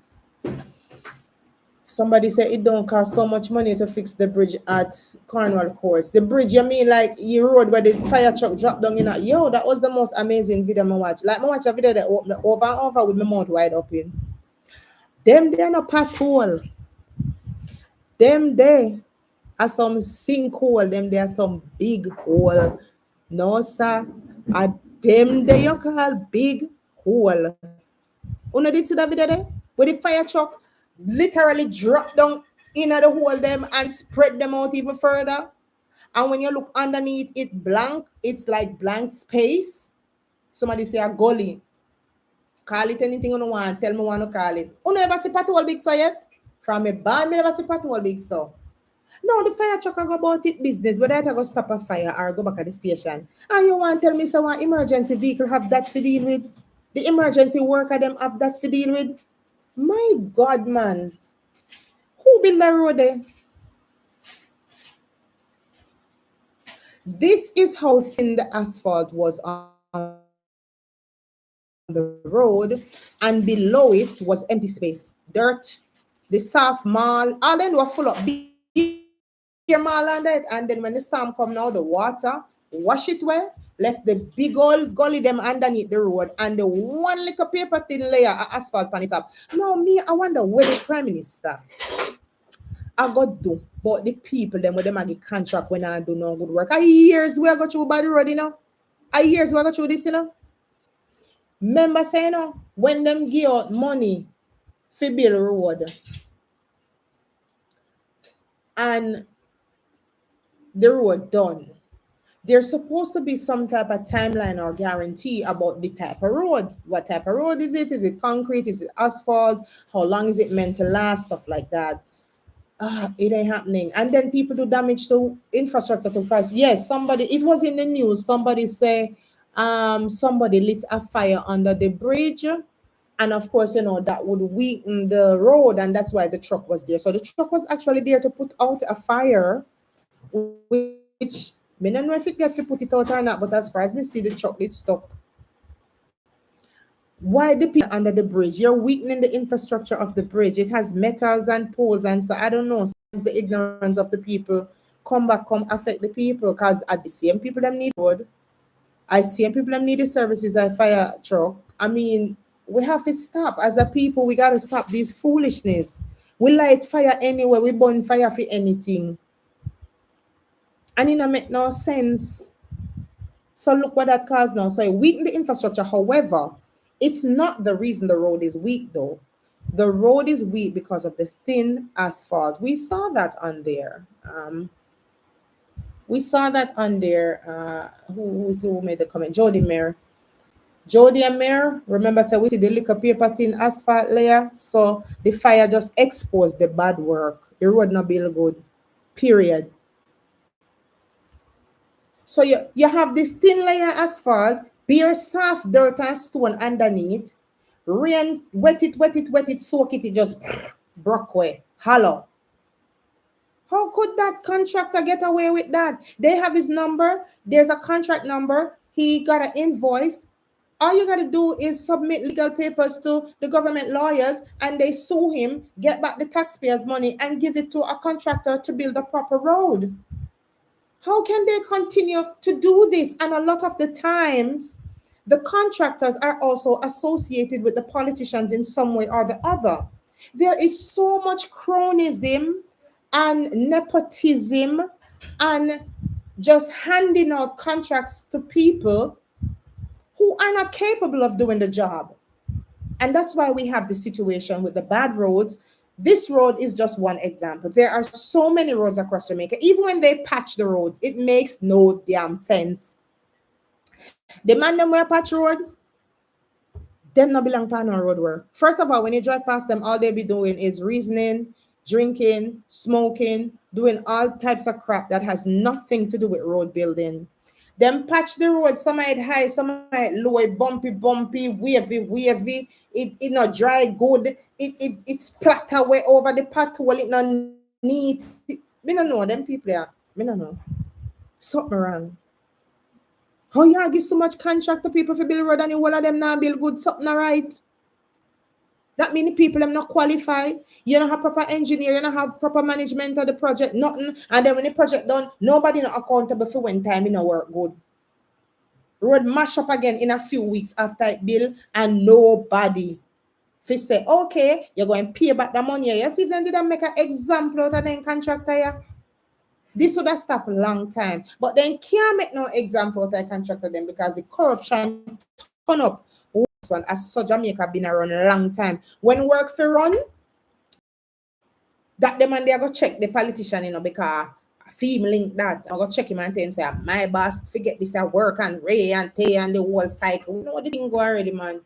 Somebody said it don't cost so much money to fix the bridge at Cornwall Courts. The bridge, you mean like your road where the fire truck dropped down in it? Yo, that was the most amazing video I watch. Like I watch a video that open over and over with my mouth wide open. Them they are no pothole. Them they are some sinkhole. Them they are some big hole. No sir. A them they you call big hole. Una did see that video there? Where the fire truck literally drop down in the hole them and spread them out even further. And when you look underneath it blank, it's like blank space. Somebody say a gully. Call it anything you want. Tell me what to call it. You never see patrol big so yet? From a band, me never see patrol big so. No, the fire truck go about it business, whether I go stop a fire or go back at the station. And you want to tell me so one emergency vehicle have that to deal with? The emergency worker them have that to deal with? My God, man. Who built the road there? This is how thin the asphalt was on the road, and below it was empty space. Dirt, the soft mall, all them were full up beer mall and that. And then when the storm come now, the water wash it well, left the big old gully them underneath the road, and the one little paper thin layer of asphalt on the top. Now me, I wonder where the prime minister I got do. But the people them with them a get contract when I do no good work. A years we go through by the road, you know. A years we go through this, you know. Remember say, you know, when them give out money for build road and the road done, there's supposed to be some type of timeline or guarantee about the type of road. What type of road is it? Is it concrete? Is it asphalt? How long is it meant to last? Stuff like that. It ain't happening. And then people do damage to infrastructure too. Because yes, somebody, it was in the news. Somebody say, somebody lit a fire under the bridge, and of course, you know that would weaken the road, and that's why the truck was there. So the truck was actually there to put out a fire, which me don't know if it get to put it out or not. But as far as me see, the truck did stop. Why the people under the bridge? You're weakening the infrastructure of the bridge. It has metals and poles, and so I don't know. Sometimes the ignorance of the people come affect the people, because at the same people them need road. I see people them need the services of fire truck. I mean, we have to stop as a people. We gotta stop this foolishness. We light fire anywhere. We burn fire for anything, and it don't make no sense. So look what that caused now. So it weakened the infrastructure. However, it's not the reason the road is weak though. The road is weak because of the thin asphalt. We saw that on there. We saw that on there. Who made the comment? Jody Mayer. Jody and Mayer, remember, so we see the little paper thin asphalt layer. So the fire just exposed the bad work. The road not build good. Period. So you have this thin layer asphalt, bare soft dirt and stone underneath. Rain, wet it, soak it, it just broke away. Hollow. How could that contractor get away with that? They have his number. There's a contract number. He got an invoice. All you got to do is submit legal papers to the government lawyers and they sue him, get back the taxpayers' money, and give it to a contractor to build a proper road. How can they continue to do this? And a lot of the times, the contractors are also associated with the politicians in some way or the other. There is so much cronyism and nepotism and just handing out contracts to people who are not capable of doing the job. And that's why we have the situation with the bad roads. This road is just one example. There are so many roads across Jamaica. Even when they patch the roads, it makes no damn sense. The man them where patch road, them not belong to no road work. First of all, when you drive past them, all they be doing is reasoning, drinking, smoking, doing all types of crap that has nothing to do with road building. Them patch the road, some might high, some might low, bumpy, wavy. It not dry good. It's splat away over the pathway. It not neat. Me don't know them people there. Me don't know. Something wrong. How you give so much contract to people for build road and the whole of them now build good something right? That mean the people them not qualify. You don't have proper engineer, you don't have proper management of the project, nothing. And then when the project done, nobody not accountable for when time in a work good. Road mash up again in a few weeks after it build and nobody. If say, okay, you're going to pay back the money. Yes, if they didn't make an example out of them contractor, yeah. This would have stopped a long time. But then can't make no example of a contractor them because the corruption turn up. One as so Jamaica been around a long time. When work for run, that them and they go check the politician, because film link that. I go check him and tell him say my boss forget this at work and Ray and Tay and the whole cycle. We know the thing go already, man.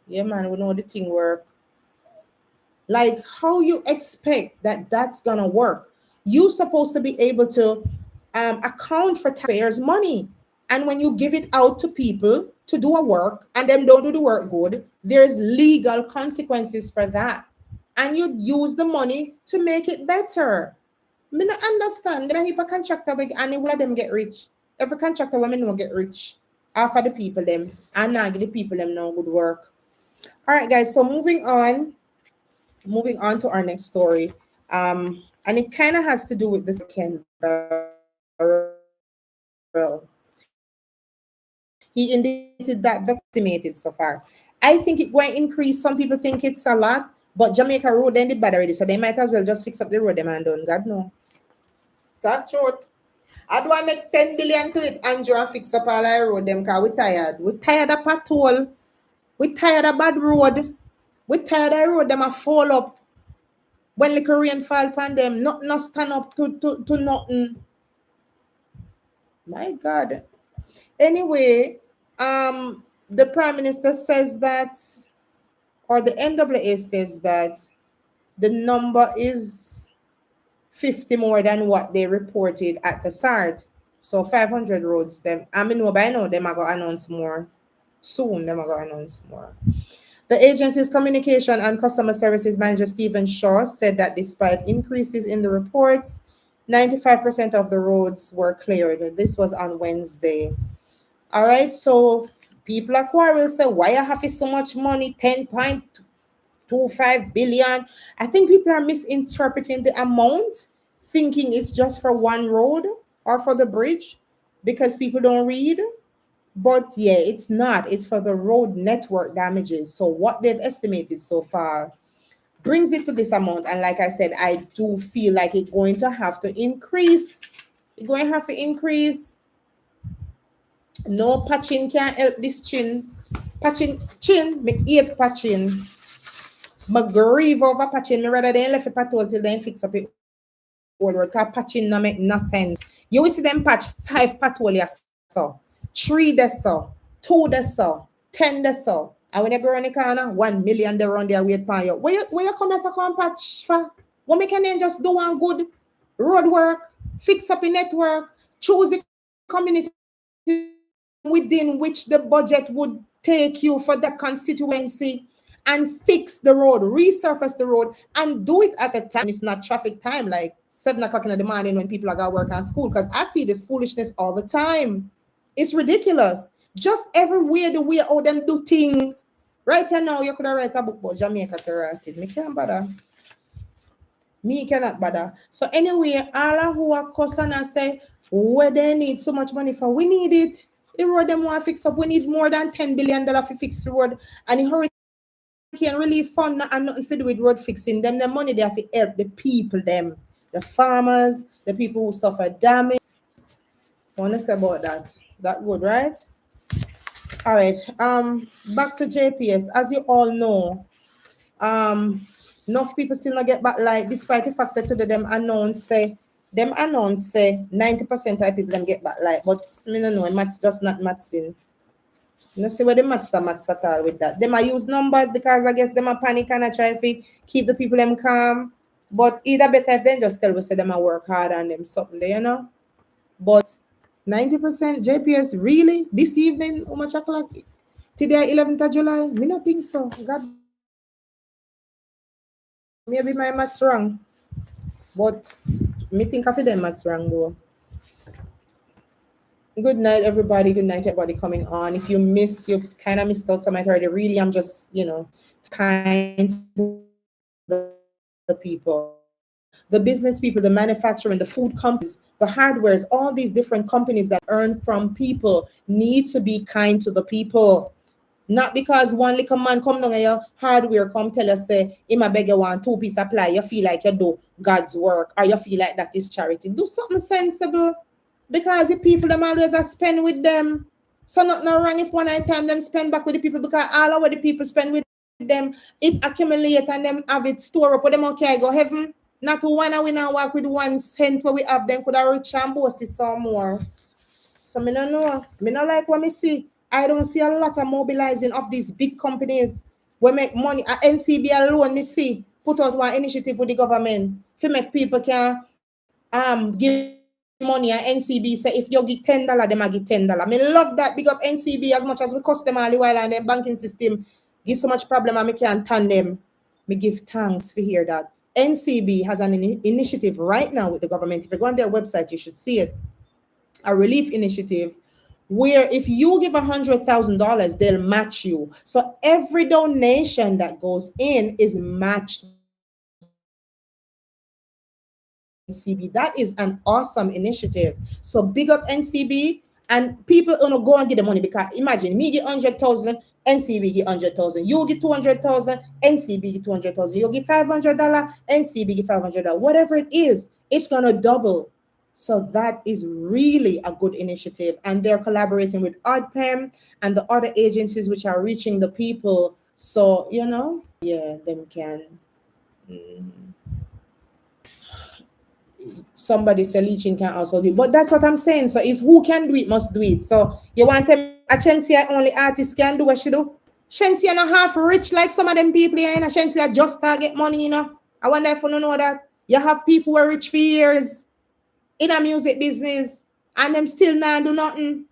Yeah, man, we know the thing work. Like, how you expect that that's gonna work? You supposed to be able to account for taxpayers' money, and when you give it out to people to do a work and them don't do the work good, there's legal consequences for that, and you use the money to make it better. Me not understand. Them a contractor and all of them get rich. Every contractor women know get rich. After the people them and now give the people them no good work. All right, guys. So moving on to our next story, and it kind of has to do with this Ken Beryl. He indicated that the estimated so far. I think it going to increase. Some people think it's a lot, but Jamaica road ended bad already, so they might as well just fix up the road them and done. God no. That's truth. I do an next 10 billion to it, Andrew, and fix up all our road them because we tired. We tired of patrol. We tired of bad road. We tired of road them a fall up. When the Korean fall upon them, nothing no stand up to nothing. My God. Anyway, the Prime Minister says that, or the NAA says that the number is 50 more than what they reported at the start. So 500 roads. Them, I mean, no, by now, them are going to announce more. Soon, them are going to announce more. The agency's communication and customer services manager, Stephen Shaw, said that despite increases in the reports, 95% of the roads were cleared. This was on Wednesday. All right, so people are quarrel say, why I have so much money, 10.25 billion? I think people are misinterpreting the amount, thinking it's just for one road or for the bridge because people don't read. But yeah, it's not. It's for the road network damages. So what they've estimated so far brings it to this amount. And like I said, I do feel like it's going to have to increase. It's going to have to increase. No patching can help this chin. Patching chin, me hate patching. Me grieve over patching. Me rather than left a patrol till then fix up it old road. Because patching no make no sense. You will see them patch 5 patrol so. 3 there so. 2 there so. 10 there so. And when you go around the corner, 1 million there around there wait for you. Where you come as a come patch for? What make then just do one good road work, fix up a network, choose a community within which the budget would take you for the constituency and fix the road, resurface the road, and do it at a time. It's not traffic time, like 7 o'clock in the morning when people are going to work and school. Because I see this foolishness all the time. It's ridiculous. Just everywhere the way how them do things. Right now, you could have write a book about Jamaica to write it. Me can't bother. Me cannot bother. So anyway, all who are cussing and say where they need so much money for, we need it. The road them want to fix up. We need more than $10 billion to fix the road. And the hurricane relief fund and nothing to do with road fixing. Them the money they have to help the people, them, the farmers, the people who suffer damage. Want to say about that? That good, right? All right. Back to JPS. As you all know, um enough people still not get back like despite the fact that today them announce say 90% of people them get back like, but me no know maths just not mathsing. You see where the maths at all with that. Them I use numbers because I guess them a panic and I try to keep the people them calm. But either better if they just tell we say them I work hard and them something there, you know. But 90% JPS really this evening, how much o'clock? Today 11th of July? Me not think so. God bless them. Maybe my maths wrong. But me think of them maths wrong though. Good night, everybody. Good night, everybody coming on. If you missed, you kind of missed out some already. Really, I'm just, kind to the people. The business people, the manufacturing, the food companies, the hardwares, all these different companies that earn from people need to be kind to the people. Not because one little man come down and your hardware come tell you say, "Ima beg you want 2 piece supply," you feel like you do God's work or you feel like that is charity. Do something sensible. Because the people them always are spend with them. So not no wrong if one time them spend back with the people because all of what the people spend with them, it accumulate and them have it store up, but them okay go heaven. Not one we now work with 1 cent where we have them could have rich and bossy some more. So me no know. Me not like what me see. I don't see a lot of mobilizing of these big companies we make money. At NCB alone, me see put out one initiative with the government to make people can give money at NCB. Say if you give $10, them I give $10. Me love that. Big up NCB as much as we cost them all the while and their banking system give so much problem and me can't turn them. Me give thanks for hear that. NCB has an initiative right now with the government. If you go on their website, you should see it. A relief initiative where if you give $100,000, they'll match you. So every donation that goes in is matched by NCB. That is an awesome initiative. So big up NCB. And people go and get the money because imagine me get 100,000, NCB get 100,000, you get 200,000, NCB get 200,000, you give $500, NCB get $500. Whatever it is, it's gonna double. So that is really a good initiative. And they're collaborating with ODPEM and the other agencies which are reaching the people. So, yeah, them can. mm, Somebody say leeching can also do it. But that's what I'm saying. So it's who can do it must do it. So you want to a Shensia only artist can do what she do? Shensia not half rich like some of them people here, Shensia just target money. I wonder if you don't know that. You have people who are rich for years in a music business and them still not do nothing.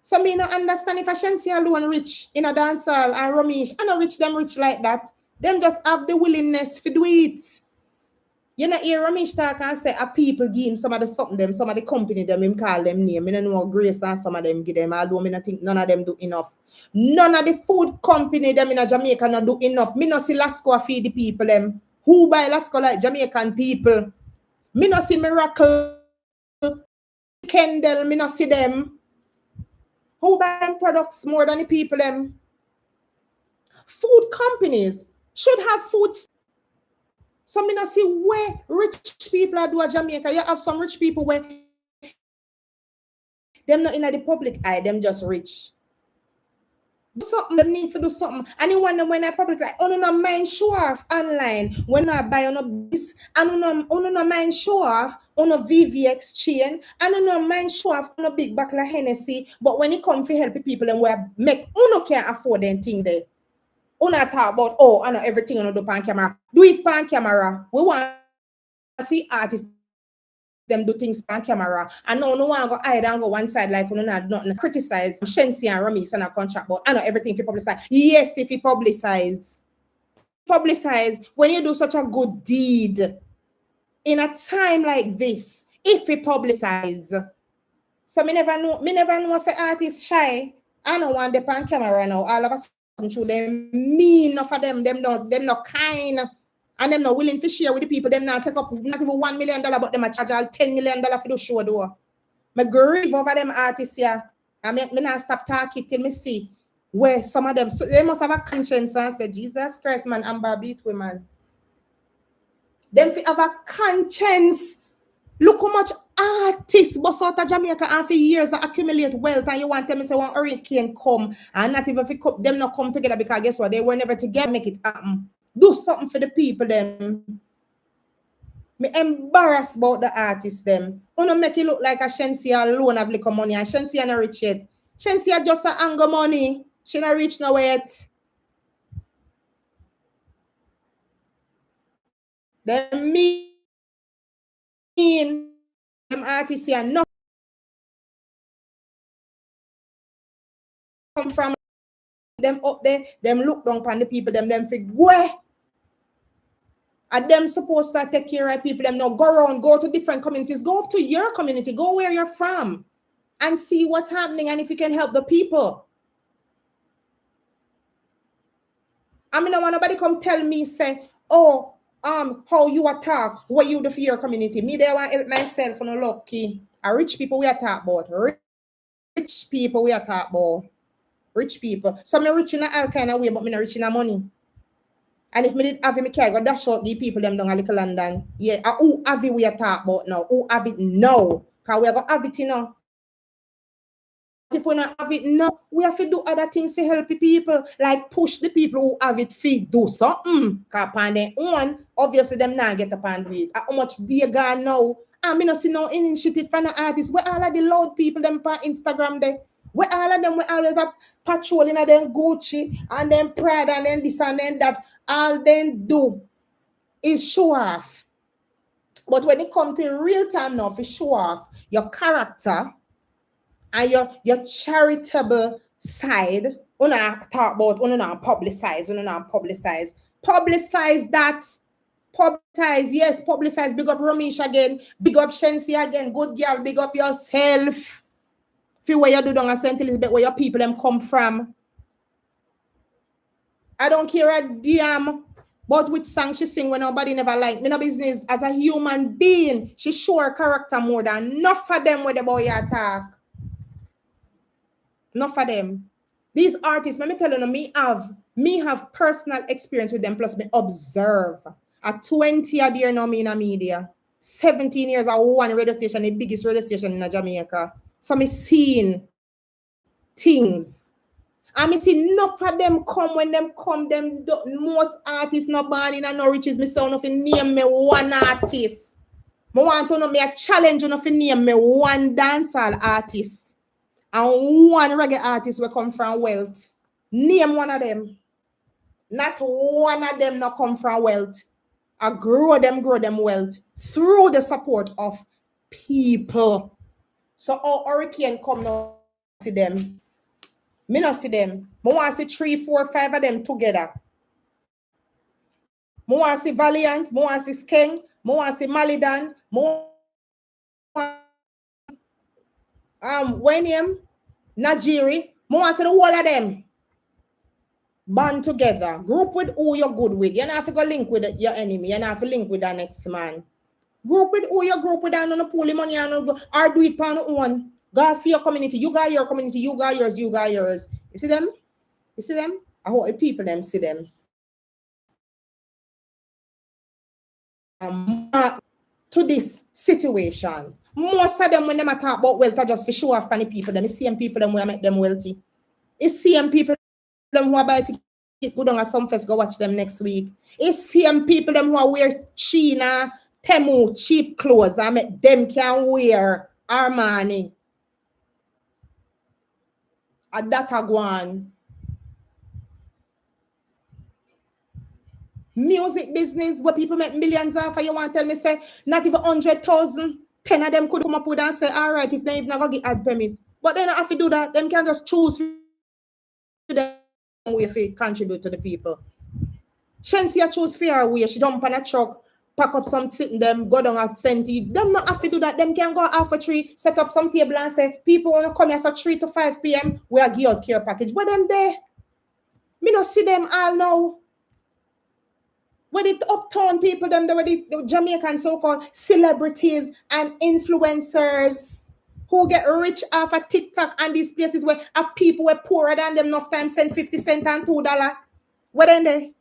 So me not understand if a Shensi alone rich in a dance hall and Ramesh, I not rich them rich like that. Them just have the willingness to do it. You know, hear Ramesh talk and say a people give him some of the something them, some of the company them, him call them name. I don't know Grace and some of them give them, although I think none of them do enough. None of the food company them in a Jamaica not do enough. Me no see Lasco feed the people them. Who buy Lasco like Jamaican people? Me no see Miracle. Me no see Kendall. Me no see them. Who buy them products more than the people them? Food companies should have food. So me not see where rich people are do a Jamaica. You have some rich people where them not in the public eye, them just rich. Do something, them need to do something. And you wonder when I public like, oh no mind show off online. When I buy on a this, and no mind show off on a VVX chain, and no mind show off on a big bottle of Hennessy. But when it comes to help people and where make uno can't afford anything there. Uno talk about I know everything on do pan camera. Do it pan camera. We want to see artists them do things pan camera. And no one go hide and go one side like we not nothing. Criticize Shensi and Ramis and a contract, but I know everything if you publicize. Yes, if you publicize. Publicize when you do such a good deed in a time like this. If you publicize, So me never know say artist shy. I don't want them on camera now. All of a sudden through them mean enough of them not kind. And them not willing to share with the people. Them not take up not even $1 million, but them a charge all $10 million for the show though. Me grieve over them artists here. I mean, me not stop talking till me see where some of them, so they must have a conscience and say, Jesus Christ, man, I'm beat with man. Them fi have a conscience. Look how much artists bust out of Jamaica and for years accumulate wealth, and you want them to say one hurricane come and not even if come, them not come together because guess what? They were never together make it happen. Do something for the people them. Me embarrassed about the artists them. Wanna make it look like a Shensia alone have little money and Shensia not rich yet. Shensia just a anger money. She not rich now yet. Them mean them artists here not come from them up there, them look down upon the people, them fig where. And them supposed to take care of people, them now go around, go to different communities, go up to your community, go where you're from and see what's happening and if you can help the people. I mean, I want nobody come tell me, say, oh, how you attack, what you do for your community. Me, they want to help myself on a lucky. Rich people we attack about. Rich people we attack about. Rich people. So me rich in all kind of way, but me not rich in money. And if me did have it, me can go dash out the people them down a little London. Yeah, who have it we attack about now? Who have it now? Because we are going to have it, you know. If we not have it now, we have to do other things to help the people, like push the people who have it to do something. Because upon their own, obviously them not get upon do it. How much they gone now? I mean, I see no initiative from the artists. Where all of the loud people them on Instagram there? Where all of them we always have patrolling and then Gucci and then Prada and then this and then that. All they do is show off. But when it comes to real time now, for show off your character and your charitable side, una talk about una publicize that. Publicize, yes, publicize. Big up Ramesh again, big up Shensi again, good girl, big up yourself. Feel where you do down a St. Elizabeth, where your people them come from. I don't care a damn but which song she sing when nobody never like. Me no business. As a human being, she show her character more than enough for them with the boy attack. Enough for them. These artists, let me tell you, me have personal experience with them, plus me observe. At 20 a year now, me in a media. 17 years, I one radio station, the biggest radio station in Jamaica. So me seen things. I mean, see, enough of them come when them come, them most artists not born in no riches. Me say nothing name me one artist. I want to know me a challenge enough to name me one dancehall artist and one reggae artist will come from wealth. Name one of them. Not one of them not come from wealth. I grow them wealth through the support of people. So our hurricane come now to them. Me not see them. I want to see 3, 4, 5 of them together. I want to see Valiant. I want to see Skeng. I want to see Malidan. Wenium, Najiri. I want to see the whole of them band together. Group with who you're good with. You don't have to go link with your enemy. You don't have to link with the next man. Group with who you group with and no pull money and or do it on one. Go for your community. You got your community. You got yours. You got yours. You see them? You see them? I hope the people them see them. To this situation. Most of them when them talk about wealth are just for show off for the people. Them the same people them who make them wealthy. It's same people them who are about to go down at some fest, go watch them next week. It's same people them who are wear China, Temu, cheap clothes and make them can wear Armani. And that a go on. Music business where people make millions off, and you want to tell me say not even 100,000, 10 of them could come up with and say, all right, if they even go get ad permit. But they don't have to do that. Them can just choose for them way to contribute to the people. Shensia choose fair way. She jump on a truck pack up some sitting them, go down at Senti. Them not have to do that. Them can go half a tree, set up some table and say, people want to come here so 3 to 5 p.m. We are give out care package. But them there, me not see them all now. Where the uptown people, them, where the Jamaican so-called celebrities and influencers who get rich off of TikTok and these places where people were poorer than them enough time send 50 cents and $2. Where then they?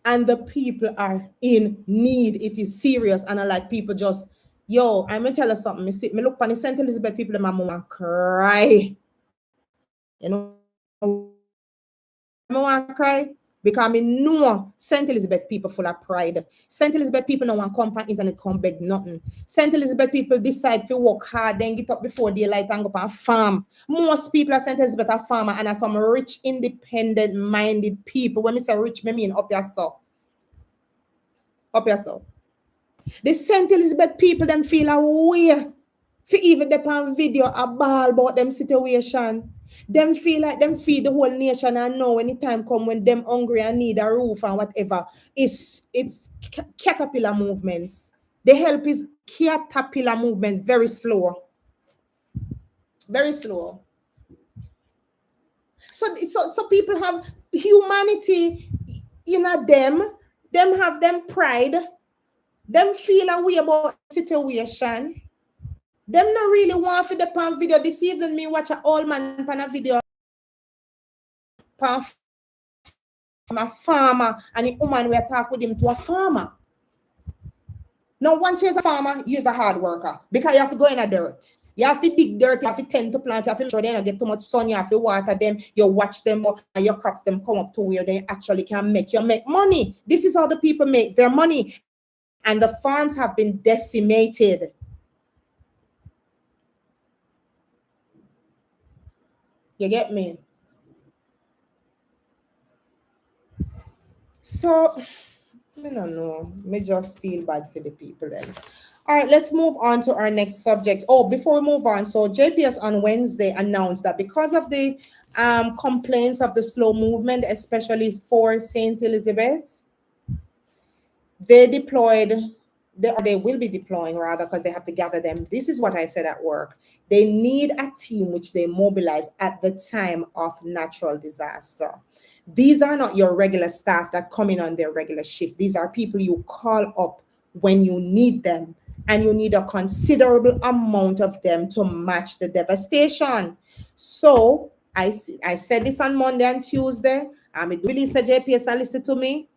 And the people are in need. It is serious. And I like people just, yo, I'm gonna tell you something. Me look on the St. Elizabeth people in my mom cry. You know I want to cry? Because I know St. Elizabeth people full of pride. St. Elizabeth people no want come on internet come beg nothing. St. Elizabeth people decide to work hard, then get up before daylight and go on farm. Most people at St. Elizabeth are farmer and are some rich, independent-minded people. When I say rich, I mean up your so. Up your so. The St. Elizabeth people them feel a way. For even the on video a ball about them situation. Them feel like them feed the whole nation and know when the time come when them hungry and need a roof and whatever. It's caterpillar movements. The help is caterpillar movement, very slow. Very slow. So people have humanity in them. Them have them pride. Them feel a way about the situation. Them not really want for the pan video. This evening me watch an old man pan a video pan a farmer and the woman we talk with him to a farmer. Now once you're a farmer, you're a hard worker because you have to go in a dirt. You have to dig dirt, you have to tend to plants, you have to make sure they don't get too much sun, you have to water them, you watch them and your crops them come up to where they actually can make money. This is how the people make their money. And the farms have been decimated. You get me? So, I don't know. Me just feel bad for the people then. All right, let's move on to our next subject. Oh, before we move on, so JPS on Wednesday announced that because of the complaints of the slow movement, especially for St. Elizabeth, they will be deploying rather because they have to gather them. This is what I said at work. They need a team which they mobilize at the time of natural disaster. These are not your regular staff that come in on their regular shift. These are people you call up when you need them, and you need a considerable amount of them to match the devastation. So I said this on Monday and Tuesday. I do believe JPS listen to me.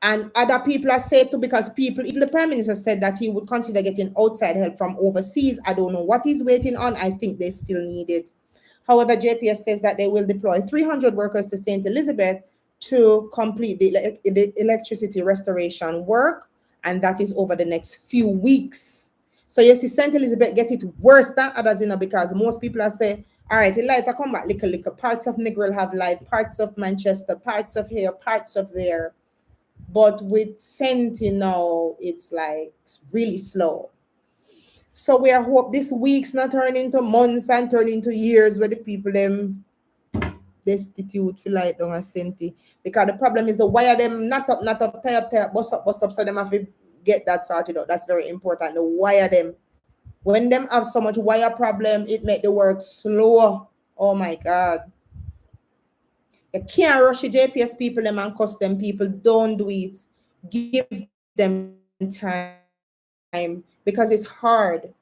And other people are said to, because people, even the Prime Minister said that he would consider getting outside help from overseas. I don't know what he's waiting on. I think they still need it. However, JPS says that they will deploy 300 workers to St. Elizabeth to complete the electricity restoration work, and that is over the next few weeks. So you see, St. Elizabeth get it worse than others, because most people are saying, all right, the light will come back little. Parts of Negril have light, parts of Manchester, parts of here, parts of there. But with Sentinel, it's like really slow. So we hope this week's not turn into months and turn into years where the people them destitute feel like don't Senti. Because the problem is the wire them not up, tie up, bust up, so them have to get that sorted out. That's very important. The wire them. When them have so much wire problem, it make the work slower. Oh my God. You can't rush the JPS people them and custom people. Don't do it. Give them time because it's hard,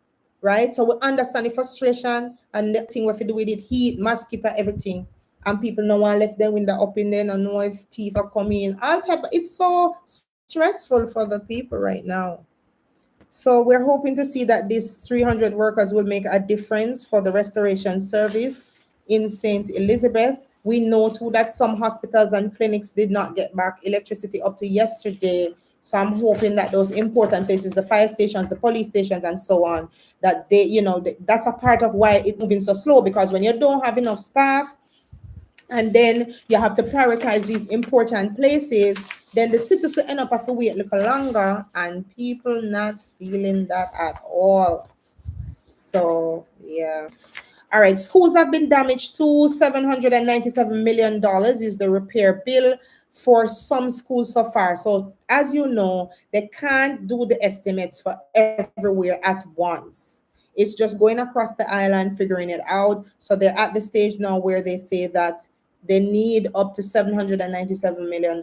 right? So we understand the frustration and the thing we have to do with it, heat, mosquito, everything. And people no one left them window up in there, no know if thief are coming in. All type. It's so stressful for the people right now. So we're hoping to see that these 300 workers will make a difference for the restoration service in St. Elizabeth. We know too that some hospitals and clinics did not get back electricity up to yesterday. So I'm hoping that those important places, the fire stations, the police stations, and so on, that they, that's a part of why it's moving so slow, because when you don't have enough staff, and then you have to prioritize these important places, then the citizens end up have to wait a little longer, and people not feeling that at all. So yeah. All right, schools have been damaged too. $797 million is the repair bill for some schools so far. So as you know, they can't do the estimates for everywhere at once. It's just going across the island, figuring it out. So they're at the stage now where they say that they need up to $797 million,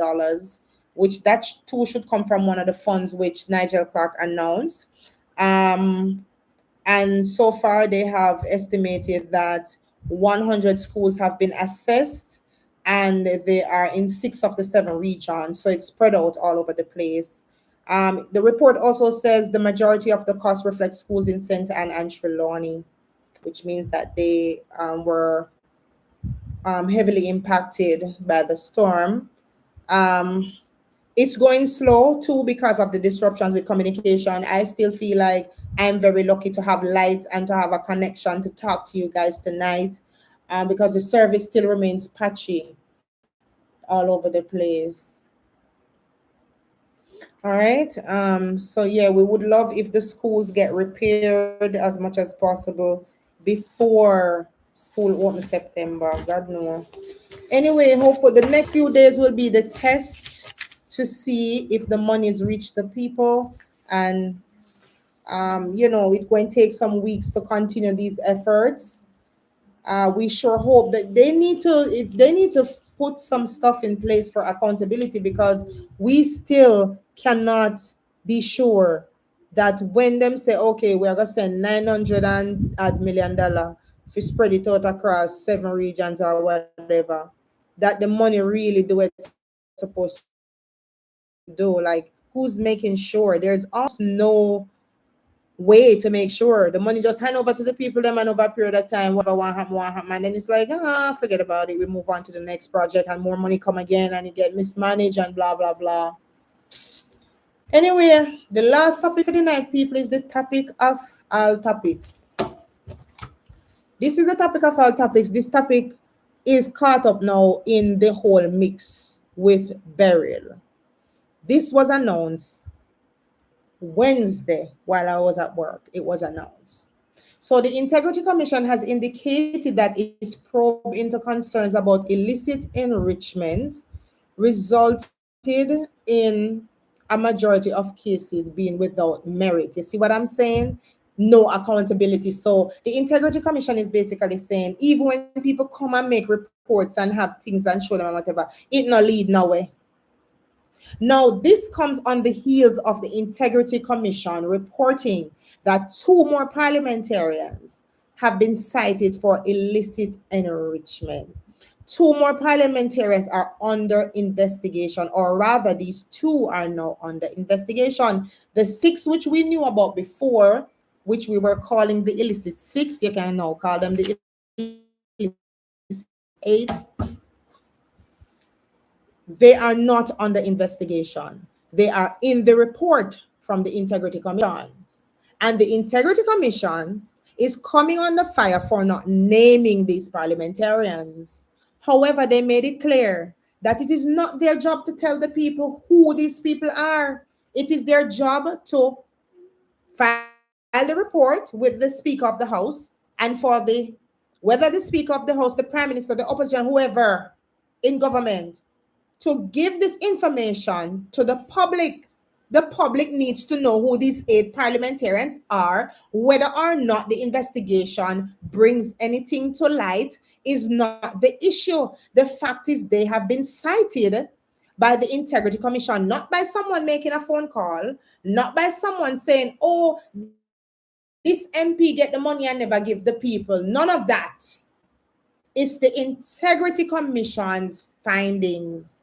which that too should come from one of the funds which Nigel Clark announced. Um, and so far, they have estimated that 100 schools have been assessed, and they are in six of the seven regions. So it's spread out all over the place. The report also says the majority of the cost reflects schools in St. Anne and Trelawney, which means that they were heavily impacted by the storm. Um, it's going slow too because of the disruptions with communication. I still feel like I'm very lucky to have light and to have a connection to talk to you guys tonight, because the service still remains patchy all over the place. All right. So yeah, we would love if the schools get repaired as much as possible before school open September. God knows. Anyway, hopefully the next few days will be the test to see if the monies reach the people. And it's going to take some weeks to continue these efforts. We sure hope that they need to put some stuff in place for accountability, because we still cannot be sure that when them say, okay, we're gonna send 900 and odd $1 million, if we spread it out across seven regions or whatever, that the money really do what it's supposed to do. Like, who's making sure? There's almost no way to make sure. The money just hand over to the people them, and over a period of time, whatever want happen, and then it's like, forget about it. We move on to the next project, and more money come again, and it get mismanaged and blah blah blah. Anyway, the last topic for the night, people, is the topic of all topics. This is the topic of all topics. This topic is caught up now in the whole mix with Beryl. This was announced Wednesday while I was at work. It was announced. So the Integrity Commission has indicated that its probe into concerns about illicit enrichment resulted in a majority of cases being without merit. You see what I'm saying? No accountability. So the Integrity Commission is basically saying, even when people come and make reports and have things and show them and whatever, it no lead nowhere. Now, this comes on the heels of the Integrity Commission reporting that two more parliamentarians have been cited for illicit enrichment. Two more parliamentarians are under investigation, or rather, these two are now under investigation. The six, which we knew about before, which we were calling the illicit six, you can now call them the illicit eight, they are not under investigation. They are in the report from the Integrity Commission. And the Integrity Commission is coming under fire for not naming these parliamentarians. However, they made it clear that it is not their job to tell the people who these people are. It is their job to file the report with the Speaker of the House, and for the whether the Speaker of the House, the Prime Minister, the opposition, whoever in government, to give this information to the public. The public needs to know who these eight parliamentarians are. Whether or not the investigation brings anything to light is not the issue. The fact is, they have been cited by the Integrity Commission, not by someone making a phone call, not by someone saying, oh, this MP get the money and never give the people. None of that. It's the Integrity Commission's findings.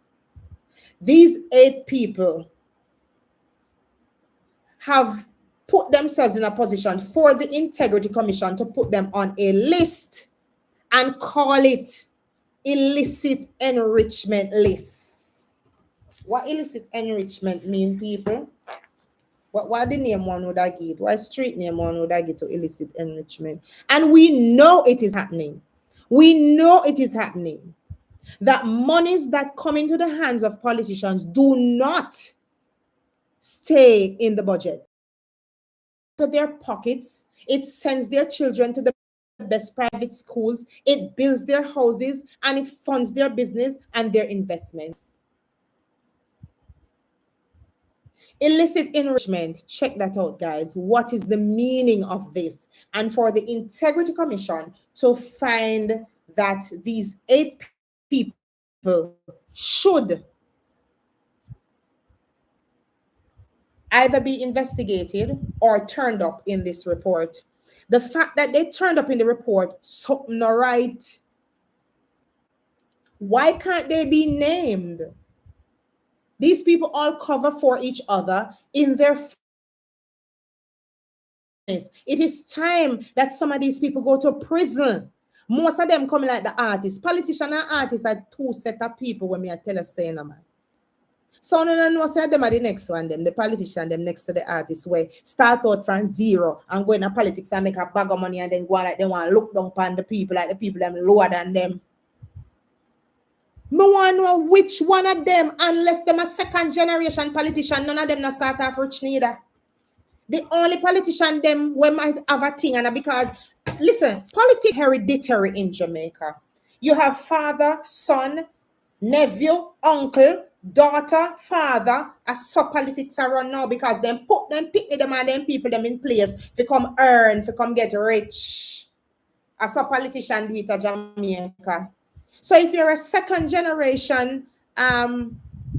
These eight people have put themselves in a position for the Integrity Commission to put them on a list and call it illicit enrichment list. What illicit enrichment mean, people? What the name one would I get? What street name one would I get to illicit enrichment? And we know it is happening. We know it is happening. That monies that come into the hands of politicians do not stay in the budget. It goes to their pockets. It sends their children to the best private schools. It builds their houses, and it funds their business and their investments. Illicit enrichment. Check that out, guys. What is the meaning of this? And for the Integrity Commission to find that these 8 people should either be investigated or turned up in this report. The fact that they turned up in the report, something not right. Why can't they be named? These people all cover for each other in their fairness. It is time that some of these people go to prison. Most of them coming like the artists. Politicians and artists are two set of people when me I tell us saying, man. So no know say them are the next one, them, the politician, them next to the artist, where start out from zero and go into politics and make a bag of money and then go on like they want to look down upon the people, like the people them lower than them. No one know which one of them, unless them a second generation politician, none of them not start off rich neither. The only politician them we might have a thing, and because listen, politics hereditary in Jamaica. You have father, son, nephew, uncle, daughter, father. As so politics are run now because them put them pick them and them people them in place to come earn, to come get rich. As a politician do it at Jamaica. So if you're a second generation,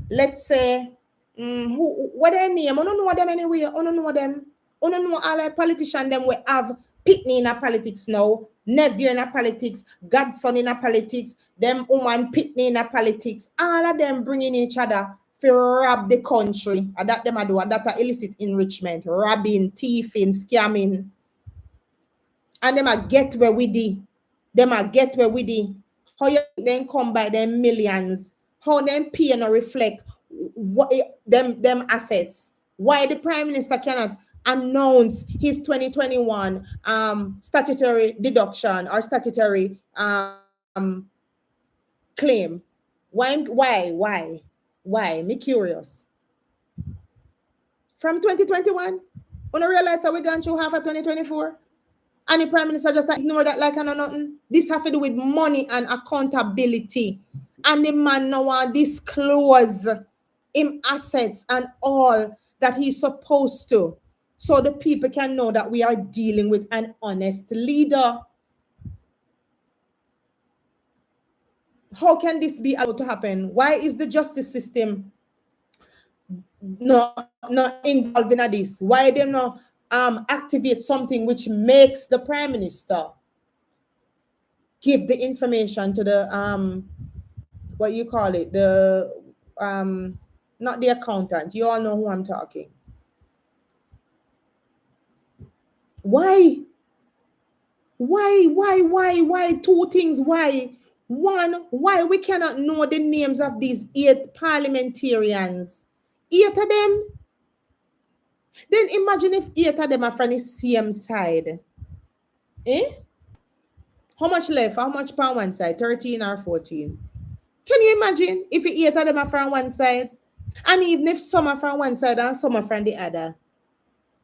let's say, who what their name? I don't know them anyway. I don't know them. I don't know all the politicians them we have pitney in a politics now, nephew in a politics, godson in a politics, them woman pitney in a politics. All of them bringing each other to rob the country. And that them a do. And that a illicit enrichment, robbing, thieving, scamming. And them a get where we did. Them a get where we did. How you then come by them millions? How them pay and reflect what them assets? Why the Prime Minister cannot announce his 2021 statutory deduction or statutory claim? Why? Me curious. From 2021, when I realize that we gone through half of 2024. And the Prime Minister just ignore that like I know nothing. This have to do with money and accountability. And the man now want disclose him assets and all that he's supposed to. So the people can know that we are dealing with an honest leader. How can this be allowed to happen? Why is the justice system not involved in this? Why they not activate something which makes the Prime Minister give the information to the what you call it, the not the accountant, you all know who I'm talking. Why two things? Why? One, why we cannot know the names of these 8 parliamentarians? 8 of them. Then imagine if 8 of them are from the same side. How much left? How much per one side? 13 or 14? Can you imagine if 8 of them are from one side? And even if some are from one side and some are from the other,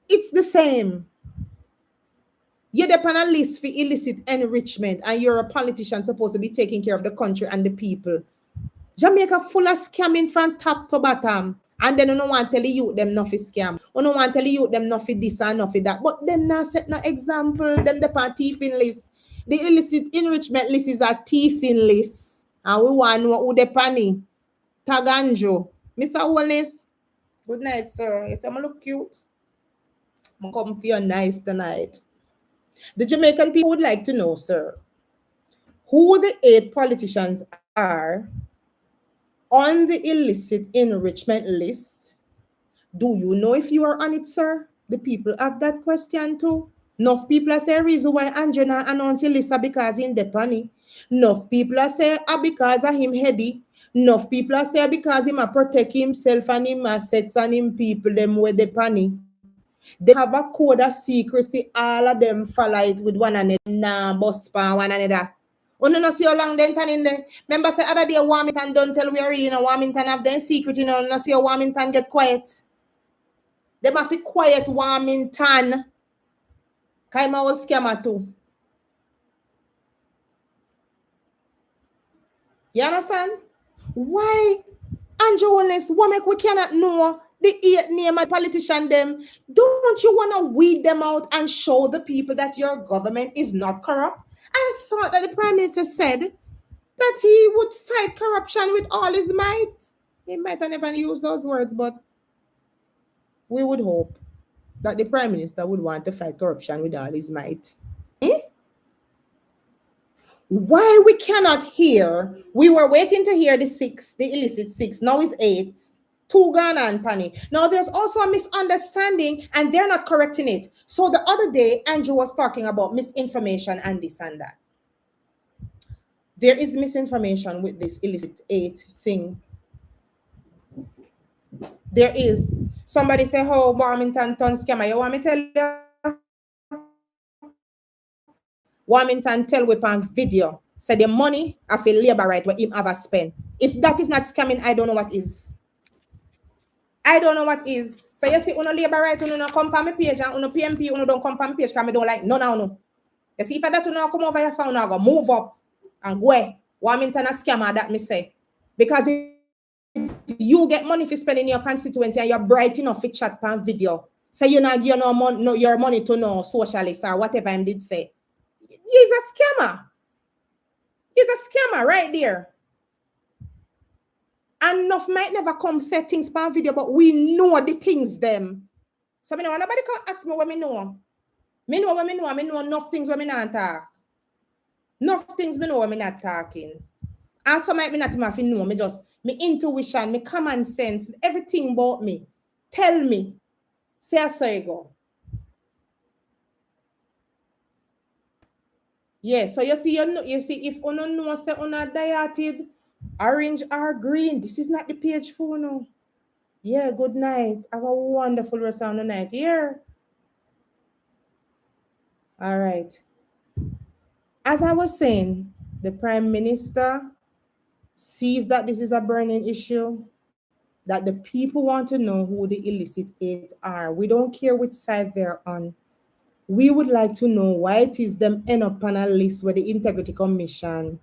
it's the same. You're on a list for illicit enrichment and you're a politician supposed to be taking care of the country and the people. Jamaica full of scamming from top to bottom. And then you don't want to tell the youth them nothing scam. You don't want to tell the youth them nothing this and nothing that. But them not set no example. Them the thieving list. The illicit enrichment list is a thieving list. And we want to know who the panny. Taganjo. Mr. Holness. Good night, sir. Yes, I'm look cute. I'm come feel nice tonight. The Jamaican people would like to know, sir, who the 8 politicians are on the illicit enrichment list. Do you know if you are on it, sir? The people have that question too. Enough people are saying reason why Anjana announced Lisa because in the panny. Enough people are saying because of him heady. Enough people are saying because him a protect himself and him assets and him people them with the panny. They have a code of secrecy. All of them follow it with one another. Nah, bust pan one another. Oh, no, see how long them tan in there. Remember, say other day Warmington don't tell we are in a Warmington have them secret, no see how Warmington get quiet. They must be quiet, Warmington. Kaima was scammer too. You understand? Why, Andrew Honest, what make we cannot know The eight name of politician them. Don't you want to weed them out and show the people that your government is not corrupt? I thought that the Prime Minister said that he would fight corruption with all his might. He might have never used those words, but we would hope that the Prime Minister would want to fight corruption with all his might. Eh? Why we cannot hear? We were waiting to hear the six, the illicit six. Now it's eight. Two Ghana and Pani. Now there's also a misunderstanding, and they're not correcting it. So the other day, Andrew was talking about misinformation and this and that. There is misinformation with this illicit eight thing. There is. Somebody say, "Oh, Warmington ton scammer." You want me tell you? Warmington tell we on video. Say the money of a labor right where him have a spend. If that is not scamming, I don't know what is. I don't know what is. So you see, uno labor right, uno no come on my page, and uno PMP, uno don't come on my page because I don't like none of uno. You see, if I that uno come over your phone, I go move up and go. Warmington a scammer, that me say. Because if you get money for spending in your constituency and you're bright enough to chat on video, say you not give no your money to no socialist or whatever I did say. He's a scammer. He's a scammer right there. And enough might never come say things per video, but we know the things them. So me know nobody can ask me what me know. Me know what me know. I know enough things where me not talk. Enough things me know when me not talking. And some might me not even have to know. Me just me intuition, me common sense, everything about me. Tell me. Say I say go. Yeah, so you see, you see, if uno know say uno dieted, orange or green, this is not the page for uno. Yeah, good night. Have a wonderful rest of the night. Here. All right. As I was saying, the Prime Minister sees that this is a burning issue, that the people want to know who the illicit eight are. We don't care which side they're on. We would like to know why it is them end up on a list where the Integrity Commission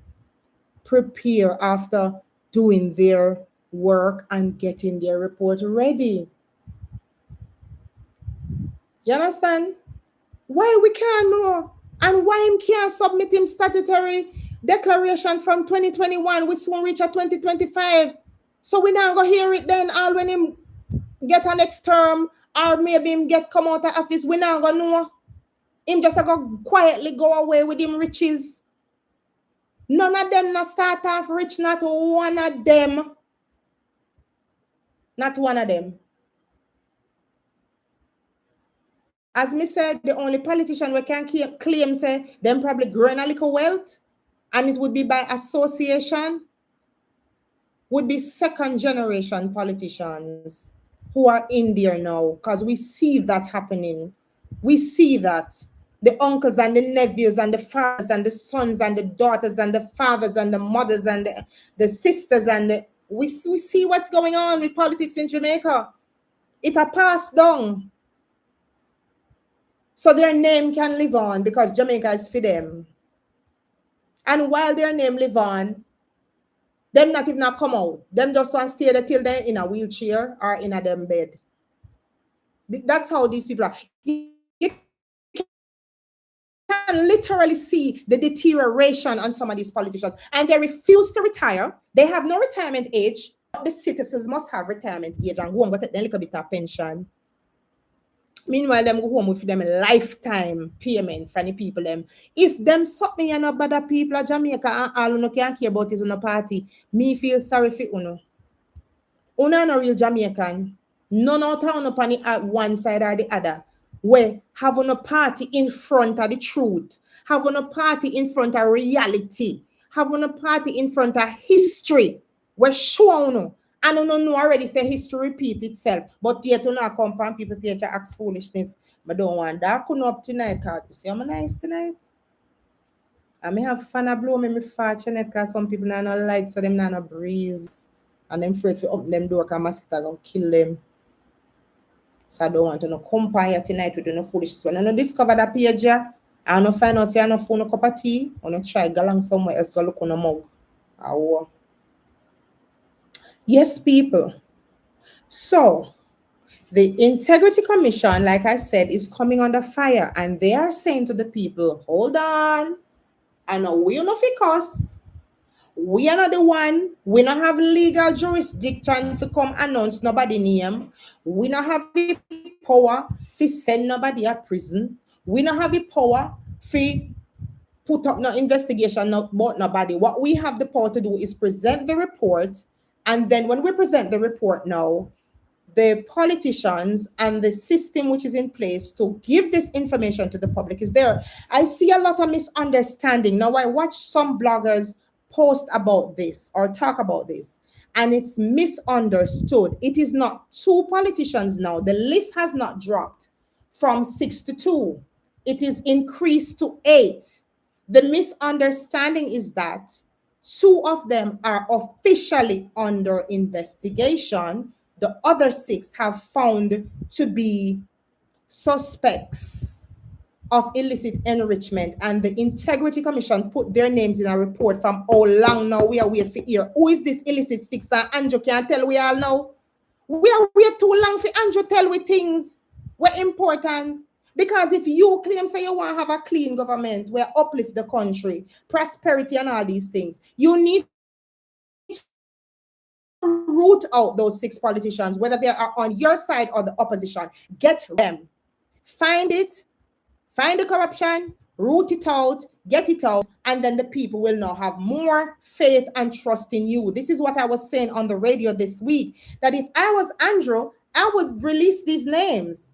prepare after doing their work and getting their report ready. You understand? Why we can't know? And why him can't submit him statutory declaration from 2021? We soon reach a 2025. So we now go hear it then all when him get an next term or maybe him get come out of office. We now go know. Him just go quietly go away with him riches. None of them not start off rich, not one of them. Not one of them. As me said, the only politician we can claim say them probably growing a little wealth, and it would be by association, would be second generation politicians who are in there now, because we see that happening. We see that the uncles and the nephews and the fathers and the sons and the daughters and the fathers and the mothers and the sisters and we see what's going on with politics in Jamaica. It a passed down. So their name can live on because Jamaica is for them. And while their name live on, them not even come out. Them just want to stay there till they're in a wheelchair or in a them bed. That's how these people are. You can literally see the deterioration on some of these politicians. And they refuse to retire. They have no retirement age. The citizens must have retirement age and go and get a little bit of pension. Meanwhile, them go home with them lifetime payment from the people them. If them something and no bother people of Jamaica and all uno can't care about is on a party, me feel sorry for uno. Uno no real Jamaican. None out of uno pan at one side or the other. Where have uno party in front of the truth. Have uno party in front of reality. Have uno party in front of history. Where show uno. And you know already say history repeat itself. But yet you know come from people pay to ask foolishness. But don't want that come up tonight, cause you see I'm nice tonight. I may have fun a blow me fortunate because some people not no light, so them not no breeze. And them afraid to open them door because mosquito gonna kill them. So I don't want to no compare tonight with no foolishness. When I no discover that page here, I no find out say I no phone a cup of tea, or no try go along somewhere else go look on a mug. Yes, people. So The Integrity Commission, like I said, is coming under fire, and they are saying to the people, hold on, I know we not because we are not the one. We not have legal jurisdiction to come announce nobody name. We not have the power to send nobody a prison. We not have the power to put up no investigation about nobody. What we have the power to do is present the report, and then when we present the report now, the politicians and the system which is in place to give this information to the public is there. I see a lot of misunderstanding. Now, I watch some bloggers post about this or talk about this, and it's misunderstood. It is not two politicians now. The list has not dropped from six to two, it is increased to eight. The misunderstanding is that two of them are officially under investigation. The other six have found to be suspects of illicit enrichment, and the Integrity Commission put their names in a report from how long now we are waiting for here. Who is this illicit six? And Andrew can tell we all now. We are wait too long for Andrew tell we things were important. Because if you claim say you want to have a clean government where uplift the country, prosperity and all these things, you need to root out those six politicians, whether they are on your side or the opposition. Get rid of them. Find it, find the corruption, root it out, get it out, and then the people will now have more faith and trust in you. This is what I was saying on the radio this week, that if I was Andrew, I would release these names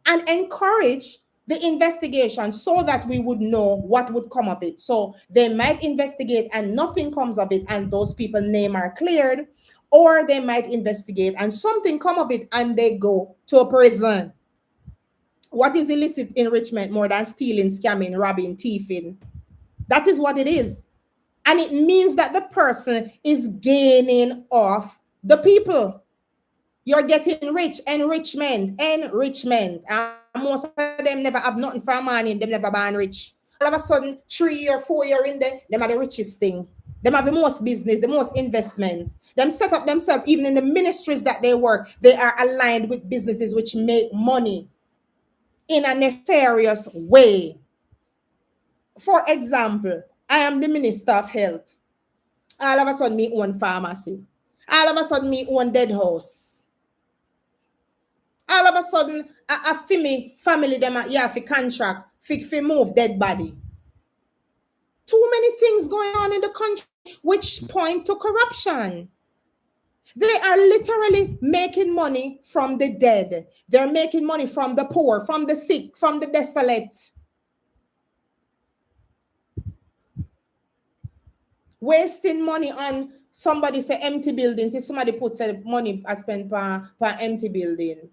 and encourage the investigation so that we would know what would come of it. So they might investigate and nothing comes of it and those people's name are cleared, or they might investigate and something come of it and they go to prison. What is illicit enrichment more than stealing, scamming, robbing, thieving? That is what it is. And it means that the person is gaining off the people. You're getting rich, enrichment. And most of them never have nothing for money, them never born rich. All of a sudden, 3 year, 4 year in there, them are the richest thing. Them have the most business, the most investment. Them set up themselves, even in the ministries that they work, they are aligned with businesses which make money in a nefarious way. For example, I am the Minister of Health. All of a sudden, me own pharmacy. All of a sudden, me own dead house. All of a sudden, a family them yeah for contract for move dead body. Too many things going on in the country which point to corruption. They are literally making money from the dead. They're making money from the poor, from the sick, from the desolate. Wasting money on somebody say empty buildings. If somebody puts money I spend per empty building.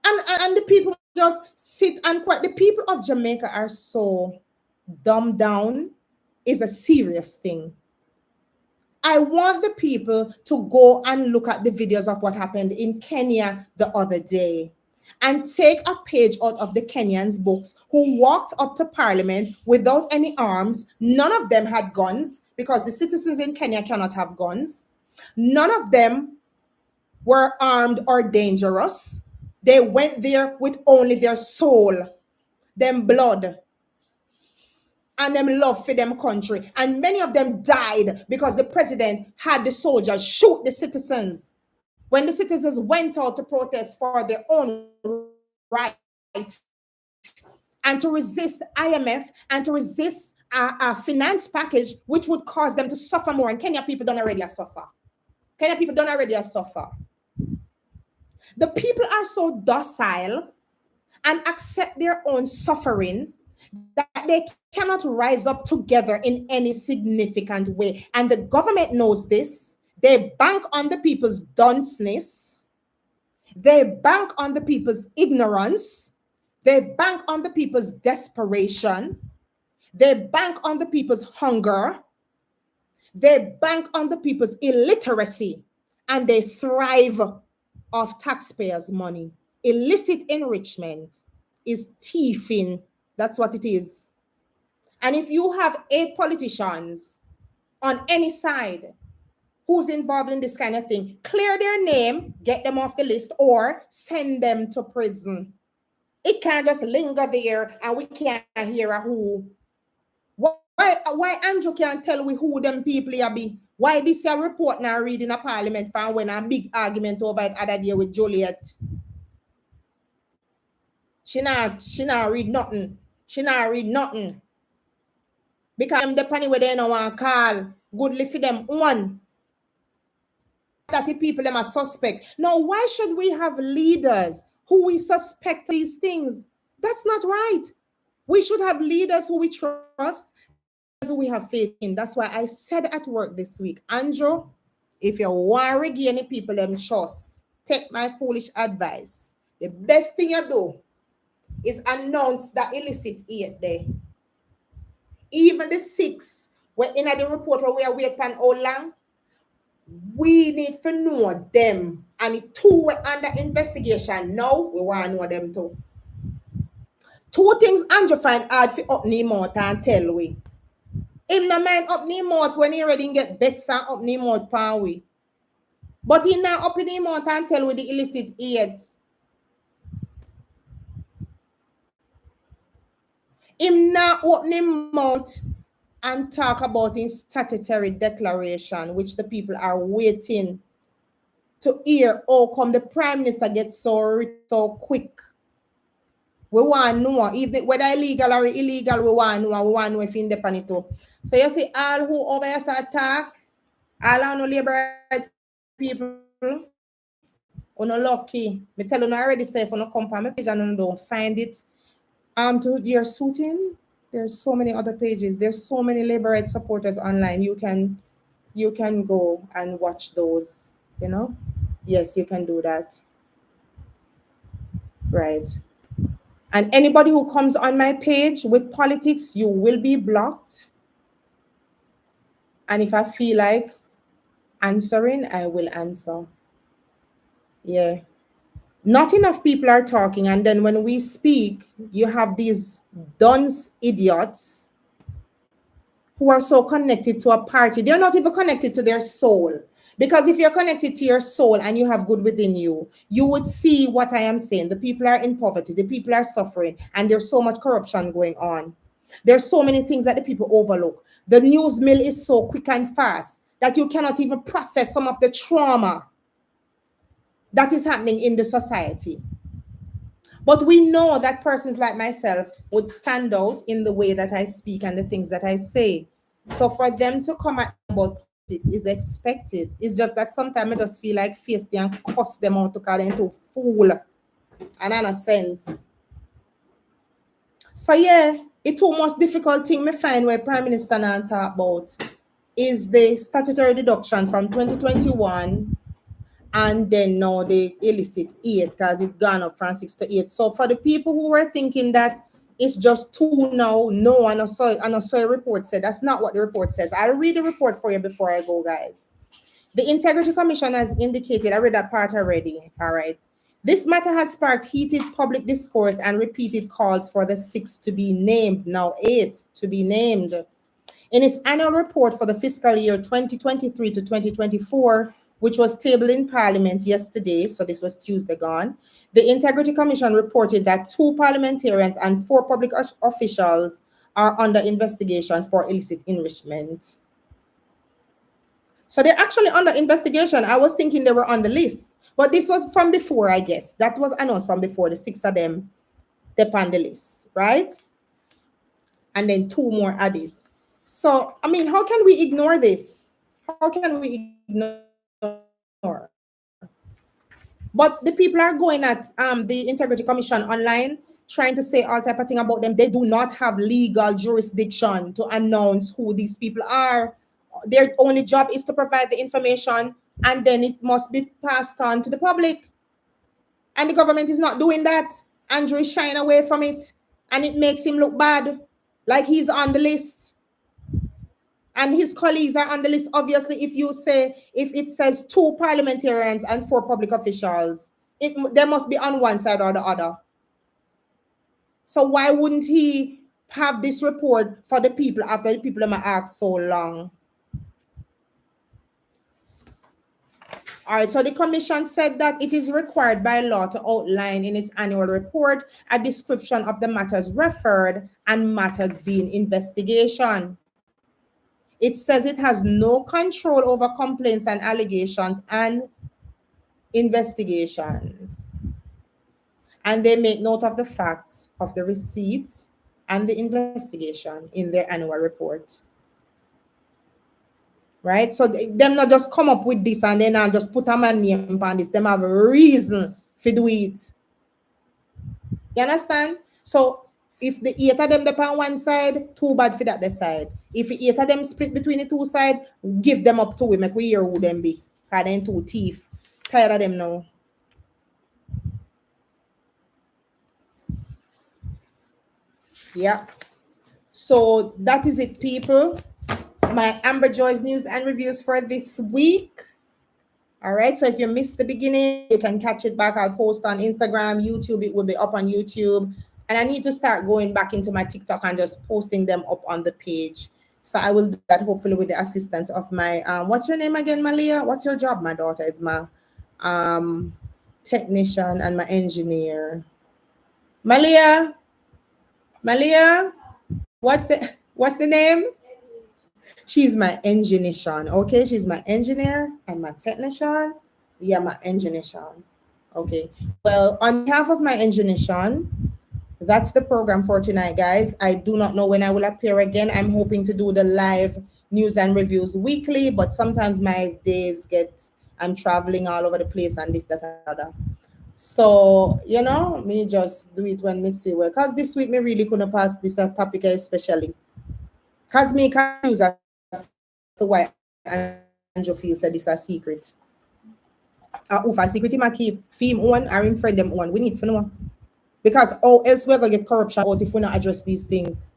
And the people just sit and quiet. The people of Jamaica are so dumbed down. Is a serious thing. I want the people to go and look at the videos of what happened in Kenya the other day and take a page out of the Kenyans' books who walked up to parliament without any arms. None of them had guns because the citizens in Kenya cannot have guns. None of them were armed or dangerous. They went there with only their soul, them blood, and them love for them country. And many of them died because the president had the soldiers shoot the citizens. When the citizens went out to protest for their own right and to resist IMF and to resist a finance package which would cause them to suffer more. And Kenya people don't already suffer. Kenya people don't already suffer. The people are so docile and accept their own suffering that they cannot rise up together in any significant way. And the government knows this. They bank on the people's dunceness. They bank on the people's ignorance. They bank on the people's desperation. They bank on the people's hunger. They bank on the people's illiteracy. And they thrive off taxpayers' money. Illicit enrichment is thieving. That's what it is. And if you have 8 politicians on any side who's involved in this kind of thing, clear their name, get them off the list, or send them to prison. It can't just linger there and we can't hear a who. Why Andrew can't tell we who them people here be? Why this a report now reading a parliament from when a big argument over it other day with Juliet? She not read nothing. She not read nothing. Because them depending where they no want call. Goodly for them one. That the people them are suspect. Now, why should we have leaders who we suspect these things? That's not right. We should have leaders who we trust, leaders who we have faith in. That's why I said at work this week, Andrew, if you want to gain the people them trust, take my foolish advice. The best thing you do is announce that illicit aid there. Even the six, we're in the report where we are waiting how long, we need to know them. And the two were under investigation. Now we want to know them too. Two things Andrew find hard for up ni mouth and tell we. Him no mind up ni mouth when he ready get bex and up ni mouth pan we. But he now up in the mouth and tell we the illicit aids. Him now open him mouth and talk about his statutory declaration, which the people are waiting to hear. Oh, come the Prime Minister gets so rich so quick. We want to know, even whether illegal or illegal, we want to know if independent too. So you see, all who over here attack, all are no labor people, or no lucky. Me tell you, no already say for no company, my page and don't find it. To your suiting, there's so many other pages. There's so many labor rights supporters online. You can go and watch those. Yes, you can do that. Right. And anybody who comes on my page with politics, you will be blocked. And if I feel like answering, I will answer. Yeah. Not enough people are talking. And then when we speak, you have these dunce idiots who are so connected to a party. They're not even connected to their soul. Because if you're connected to your soul and you have good within you, you would see what I am saying. The people are in poverty, the people are suffering, and there's so much corruption going on. There's so many things that the people overlook. The news mill is so quick and fast that you cannot even process some of the trauma that is happening in the society. But we know that persons like myself would stand out in the way that I speak and the things that I say. So for them to come at me about politics is expected. It's just that sometimes I just feel like face them and cuss them out to call them into fool. And in a sense. So yeah, the two most difficult thing me find where Prime Minister and talk about is the statutory deduction from 2021 and then now the illicit 8 because it gone up from 6 to 8. So for the people who were thinking that it's just 2 now, no, and I saw a report said that's not what the report says. I'll read the report for you before I go, guys. The Integrity Commission has indicated, I read that part already, all right. This matter has sparked heated public discourse and repeated calls for the 6 to be named, now 8 to be named. In its annual report for the fiscal year 2023 to 2024, which was tabled in Parliament yesterday, so this was Tuesday gone, the Integrity Commission reported that 2 parliamentarians and 4 public officials are under investigation for illicit enrichment. So they're actually under investigation. I was thinking they were on the list, but this was from before, I guess. That was announced from before, the 6 of them, they're on the list, right? And then 2 more added. So, I mean, how can we ignore this? How can we ignore? But the people are going at the Integrity Commission online, trying to say all type of thing about them. They do not have legal jurisdiction to announce who these people are. Their only job is to provide the information, and then it must be passed on to the public. And the government is not doing that. Andrew is shying away from it, and it makes him look bad, like he's on the list. And his colleagues are on the list. Obviously, if it says 2 parliamentarians and 4 public officials, they must be on one side or the other. So why wouldn't he have this report for the people after the people have asked so long? All right, so the commission said that it is required by law to outline in its annual report a description of the matters referred and matters being investigation. It says it has no control over complaints and allegations and investigations. And they make note of the facts of the receipts and the investigation in their annual report. Right? So them not just come up with this and then I just put a man name on this. Them have a reason to do it. You understand? So if the eight of them on one side, too bad for that the side. If the eight of them split between the two sides, give them up to we make we hear who them be. Cause then two thief. Tired of them now. Yeah. So that is it, people. My Amber Joy's news and reviews for this week. All right. So if you missed the beginning, you can catch it back. I'll post on Instagram, YouTube. It will be up on YouTube. And I need to start going back into my TikTok and just posting them up on the page. So I will do that hopefully with the assistance of my what's your name again, Malia? What's your job? My daughter is my technician and my engineer. Malia. Malia, what's the name? She's my engineer. Okay, she's my engineer and my technician. Yeah, my engineer. Okay. Well, on behalf of my engineer, that's the program for tonight, guys. I do not know when I will appear again. I'm hoping to do the live news and reviews weekly, but sometimes my days I'm traveling all over the place and this, that, and other. So, me just do it when me see where. Because this week, me really couldn't pass this topic especially. Because me confused as to why Andrew feels that this a secret. If a secret him a keep, fee him one or him friend them one. We need to know. Because else we're going to get corruption out if we not address these things.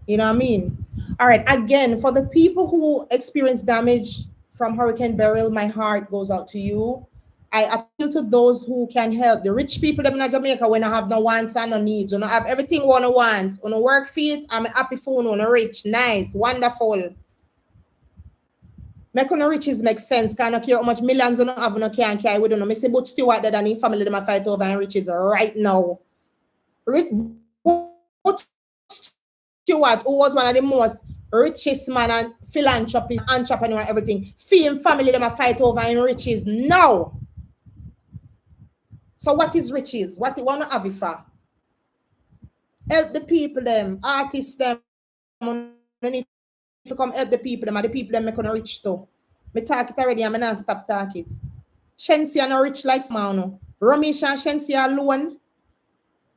You know what I mean? All right. Again, for the people who experienced damage from Hurricane Beryl, my heart goes out to you. I appeal to those who can help. The rich people them in Jamaica when I have no wants and no needs. You know, have everything one want. On a work feet, I'm happy for on a rich, nice, wonderful. Make on riches make sense. Can't care how much millions you don't have no can't carry with them. I say but Stewart that and his family them a fight over and riches right now. But Stewart, who was one of the most richest man and philanthropist, entrepreneur, and everything, fee family them a fight over in riches now. So what is riches? What you want to have it for? Help the people them, artists them, and if you come help the people them, and the people them make on rich too. Me talk it already, I'm not stop talk it. Shensia no rich like Samano. Ramesh and Shensia alone.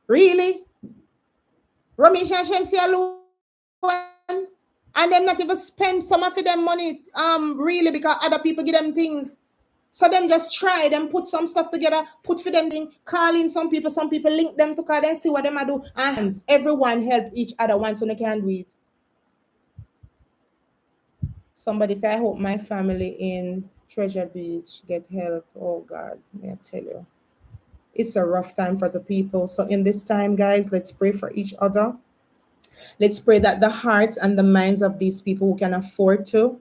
Really? Ramesh and Shensia alone. And them not even spend some of them money really because other people give them things. So them just try them put some stuff together, put for them thing, call in some people link them to call and see what them do. And everyone help each other once so they can do it. Somebody say, I hope my family in Treasure Beach get help. Oh God, may I tell you. It's a rough time for the people. So in this time, guys, let's pray for each other. Let's pray that the hearts and the minds of these people who can afford to,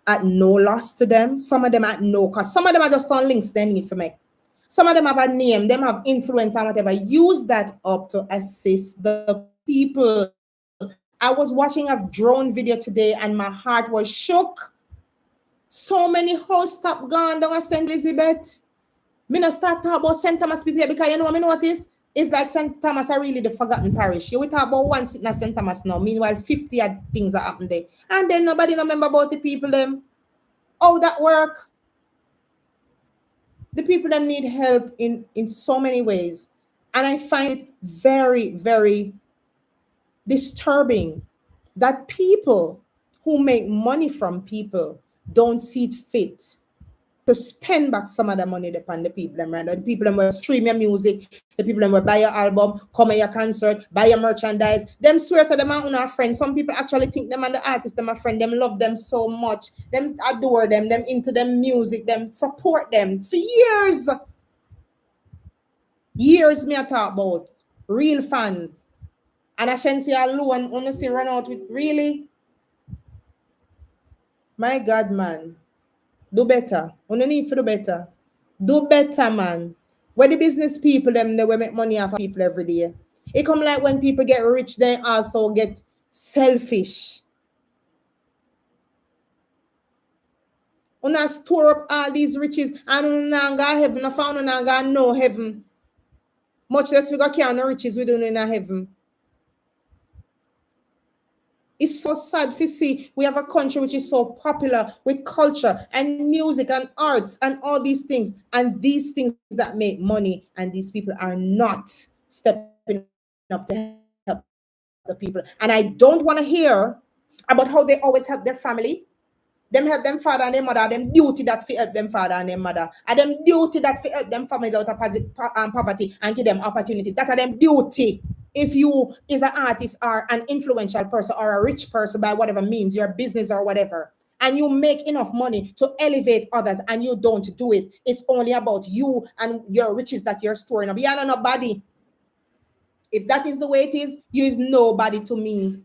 at no loss to them, some of them at no cost, some of them are just on links they need to make. Some of them have a name, them have influence and whatever. Use that up to assist the people. I was watching a drone video today and my heart was shook. So many house top gone down at St. Elizabeth. Me not start talk about St. Thomas people because you know what I notice? It's like St. Thomas are really the forgotten parish. You will talk about one sitting at St. Thomas now. Meanwhile, 50 things are happening there. And then nobody remember about the people them. Oh, that work. The people that need help in so many ways. And I find it very, very disturbing that people who make money from people don't see it fit to spend back some of the money upon the people them, right? The people them will stream your music, the people them will buy your album, come at your concert, buy your merchandise. Them swear to them are our friends. Some people actually think them and the artists them are friend. Them love them so much. Them adore them into them music, them support them for years. Years me I talk about. Real fans. And I shouldn't say alone, honestly run out with really. My God, man. Do better. You need to do better. Do better, man. Where the business people them they will make money off of people every day. It come like when people get rich, they also get selfish. Una store up all these riches and una ga heaven, I found una ga no heaven. Much less we got carry no riches we don't in a heaven. It's so sad to see we have a country which is so popular with culture and music and arts and all these things and these things that make money, and these people are not stepping up to help the people. And I don't want to hear about how they always help their family. Them help them father and their mother, them duty that fi help them father and their mother, and them duty that fi help them family out of poverty and give them opportunities. That are them duty. If you is an artist or an influential person or a rich person by whatever means, your business or whatever, and you make enough money to elevate others and you don't do it, it's only about you and your riches that you're storing up. You're not nobody. If that is the way it is, you is nobody to me.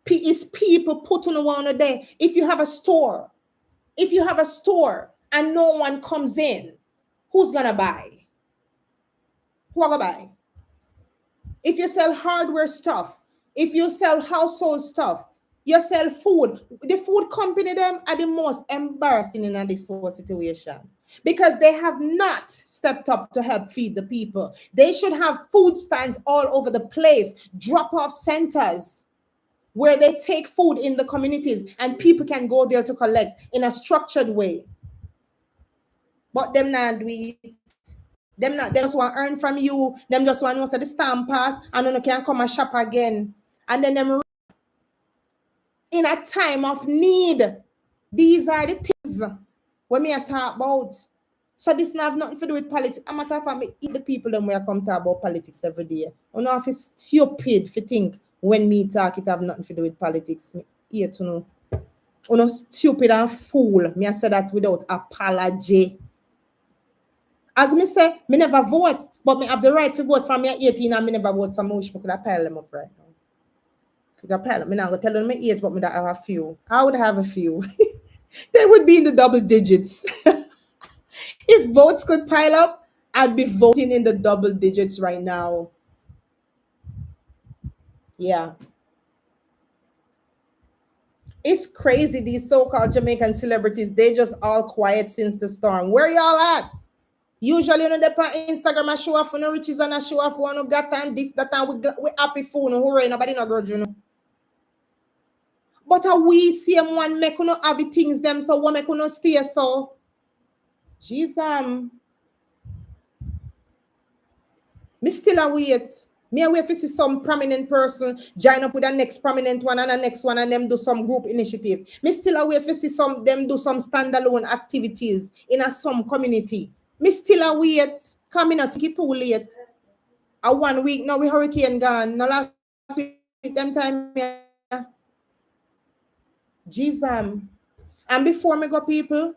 It's people put on one day. If you have a store and no one comes in, who's gonna buy? Who gonna buy? If you sell hardware stuff, if you sell household stuff, you sell food. The food company them are the most embarrassing in this whole situation because they have not stepped up to help feed the people. They should have food stands all over the place, drop-off centers where they take food in the communities and people can go there to collect in a structured way. But them not do it. Them not, them just want to earn from you. Them just want most of the stamp pass and then you can come and shop again. And then them in a time of need. These are the things when me I talk about. So this not have nothing to do with politics. I'm matter of fact, me eat the people them where I come talk about politics every day. You know if it's stupid if you think when me talk it have nothing to do with politics. Me here to know. You know stupid and fool. Me I say that without apology. As me say, me never vote, but me have the right to vote from me 18 and me never vote, so I wish me could have pile them up right now. Could have pile them. Me not gonna tell them me age, but me that have a few. I would have a few. They would be in the double digits. If votes could pile up, I'd be voting in the double digits right now. Yeah. It's crazy, these so-called Jamaican celebrities, they just all quiet since the storm. Where y'all at? Usually, you know, they on Instagram, I show off on the riches and I show off one who got and this, that, and we happy for no hooray, nobody no grudge, you know. But we same one make you know have the things them so what make you know stay so. Jeez, me still a wait. Me a wait to see some prominent person join up with the next prominent one and the next one and them do some group initiative. Me still a wait to see some them do some standalone activities in a some community. Me still a wait. Coming out think it too late. A 1 week now we hurricane gone. No last week them time yeah. Jeez and before me go people,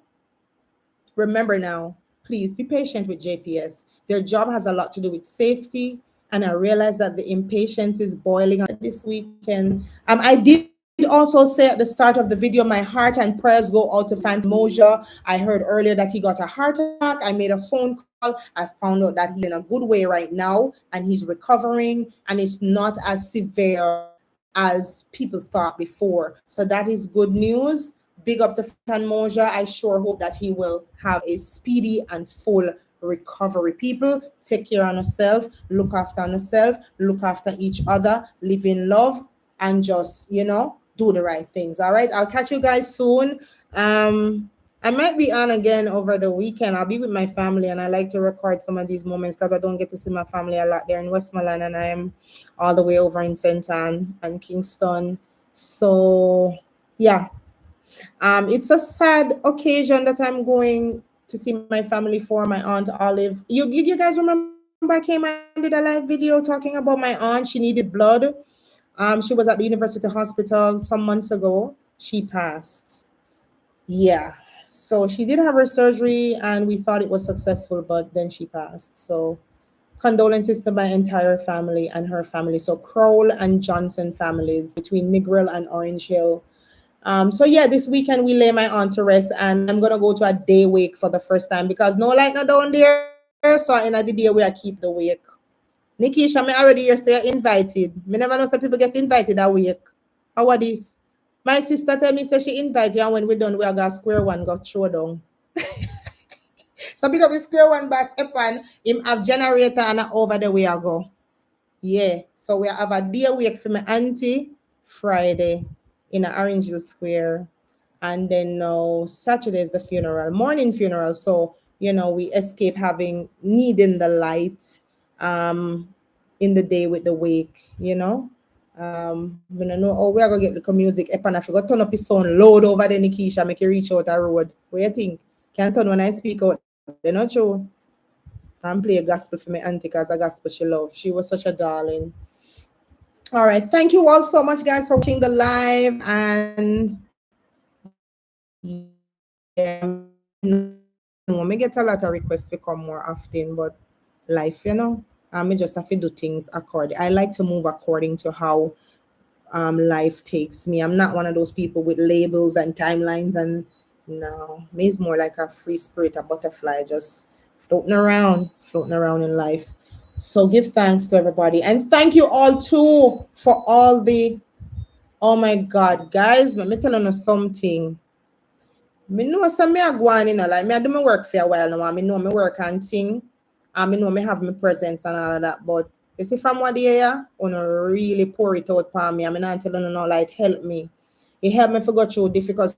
remember now, please be patient with JPS. Their job has a lot to do with safety, and I realize that the impatience is boiling on this weekend. I did also say at the start of the video, my heart and prayers go out to Phantom Moja. I heard earlier that he got a heart attack. I made a phone call. I found out that he's in a good way right now, and he's recovering, and it's not as severe as people thought before. So that is good news. Big up to Fan Moja. I sure hope that he will have a speedy and full recovery. People, take care of yourself, look after yourself, look after each other, live in love, and just, do the right things. All right. I'll catch you guys soon. I might be on again over the weekend. I'll be with my family, and I like to record some of these moments because I don't get to see my family a lot there in Westmoreland, and I am all the way over in St. Ann and Kingston. So, yeah, it's a sad occasion that I'm going to see my family for my aunt Olive. You guys remember I came and did a live video talking about my aunt? She needed blood. She was at the university hospital some months ago. She passed. Yeah. So she did have her surgery and we thought it was successful, but then she passed. So condolences to my entire family and her family. So Crowell and Johnson families between Negril and Orange Hill. So yeah, this weekend we lay my aunt to rest, and I'm gonna go to a day wake for the first time because no light not down there. So in the day where I keep the wake. Nikisha, me already you say you're invited. Me never know some people get invited a week. How are this? My sister tell me say she invite you, and when we done, we are gonna square one got throw down. So pick up the square one bus upon him have generator and over the way I go. Yeah. So we have a day wake for my auntie Friday in a Orange Hill Square. And then now Saturday is the funeral, morning funeral. So, we escape having needing the light in the day with the wake. We don't know oh we are gonna get the music up and I forgot turn up his sound load over there Nikisha, make you reach out the road. What you think? Can't turn when I speak out, they're not true. And play a gospel for my auntie because a gospel she loved. She was such a darling. All right. Thank you all so much, guys, for watching the live. And yeah, me know me get a lot of requests to come more often, but life, me just have to do things according. I like to move according to how life takes me. I'm not one of those people with labels and timelines and no. Me is more like a free spirit, a butterfly, just floating around in life. So give thanks to everybody. And thank you all too for all the oh my god, guys, let me tell you something. Me know some me a go on, like me I do my work for a while now. Me know me work and thing. And me know me have my presence and all of that. But you see from what day yeah, on really pour it out for me. I mean not tell you no like help me. It helped me to go through difficult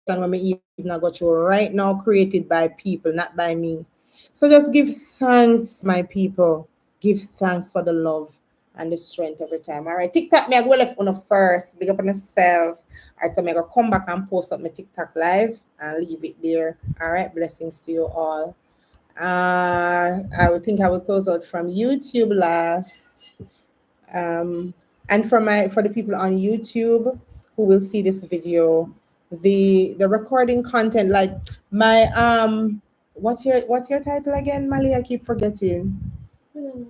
situation when me even I go through right now, created by people, not by me. So just give thanks, my people. Give thanks for the love and the strength every time. All right, TikTok, me I go left on the first. Big up on yourself. All right, so I'm gonna come back and post up my TikTok live and leave it there. All right, blessings to you all. I would think I will close out from YouTube last. Um, and for the people on YouTube who will see this video, the recording content like my what's your title again, Mali? I keep forgetting. I don't know.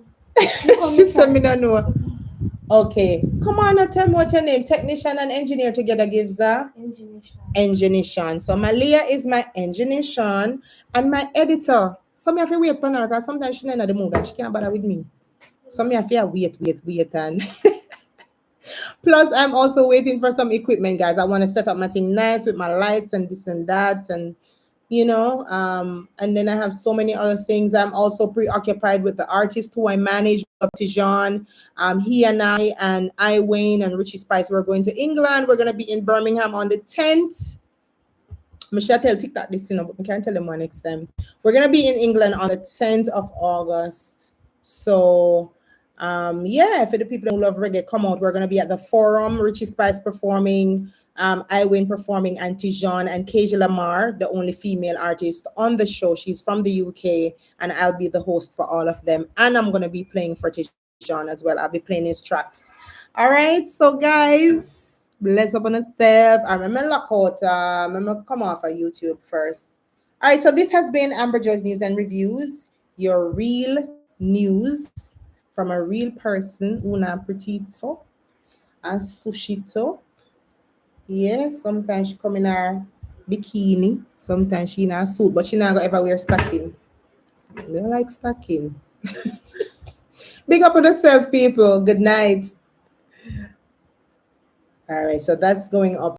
You call She me said me Karen. don't know. Okay, come on, now tell me what your name. Technician and engineer together gives a Engineer. engineer. So Malia is my engineer and my editor. So me have to wait for her because sometimes she not in the mood and she can't bother with me. So me have to wait and plus I'm also waiting for some equipment, guys. I want to set up my thing nice with my lights and this and that and then I have so many other things. I'm also preoccupied with the artist who I manage, up to John. He and I Wayne and Richie Spice, we're going to England. We're gonna be in Birmingham on the 10th. Michelle tell TikTok this, but we can't tell them one next time. We're gonna be in England on the 10th of August. So yeah, for the people who love reggae, come out. We're gonna be at the Forum, Richie Spice performing, I Win performing, and Tijan and Keja Lamar, the only female artist on the show. She's from the UK, and I'll be the host for all of them. And I'm gonna be playing for Tijan as well. I'll be playing his tracks. All right, so guys, bless up on yourself. I remember lock out. Remember come off of YouTube first. All right, so this has been Amber Joy's News and Reviews, your real news from a real person, una pretito, astushito. Yeah, sometimes she come in her bikini, sometimes she in her suit, but she not gonna ever wear stocking. We don't like stocking. Big up on yourself, people. Good night. All right, so that's going up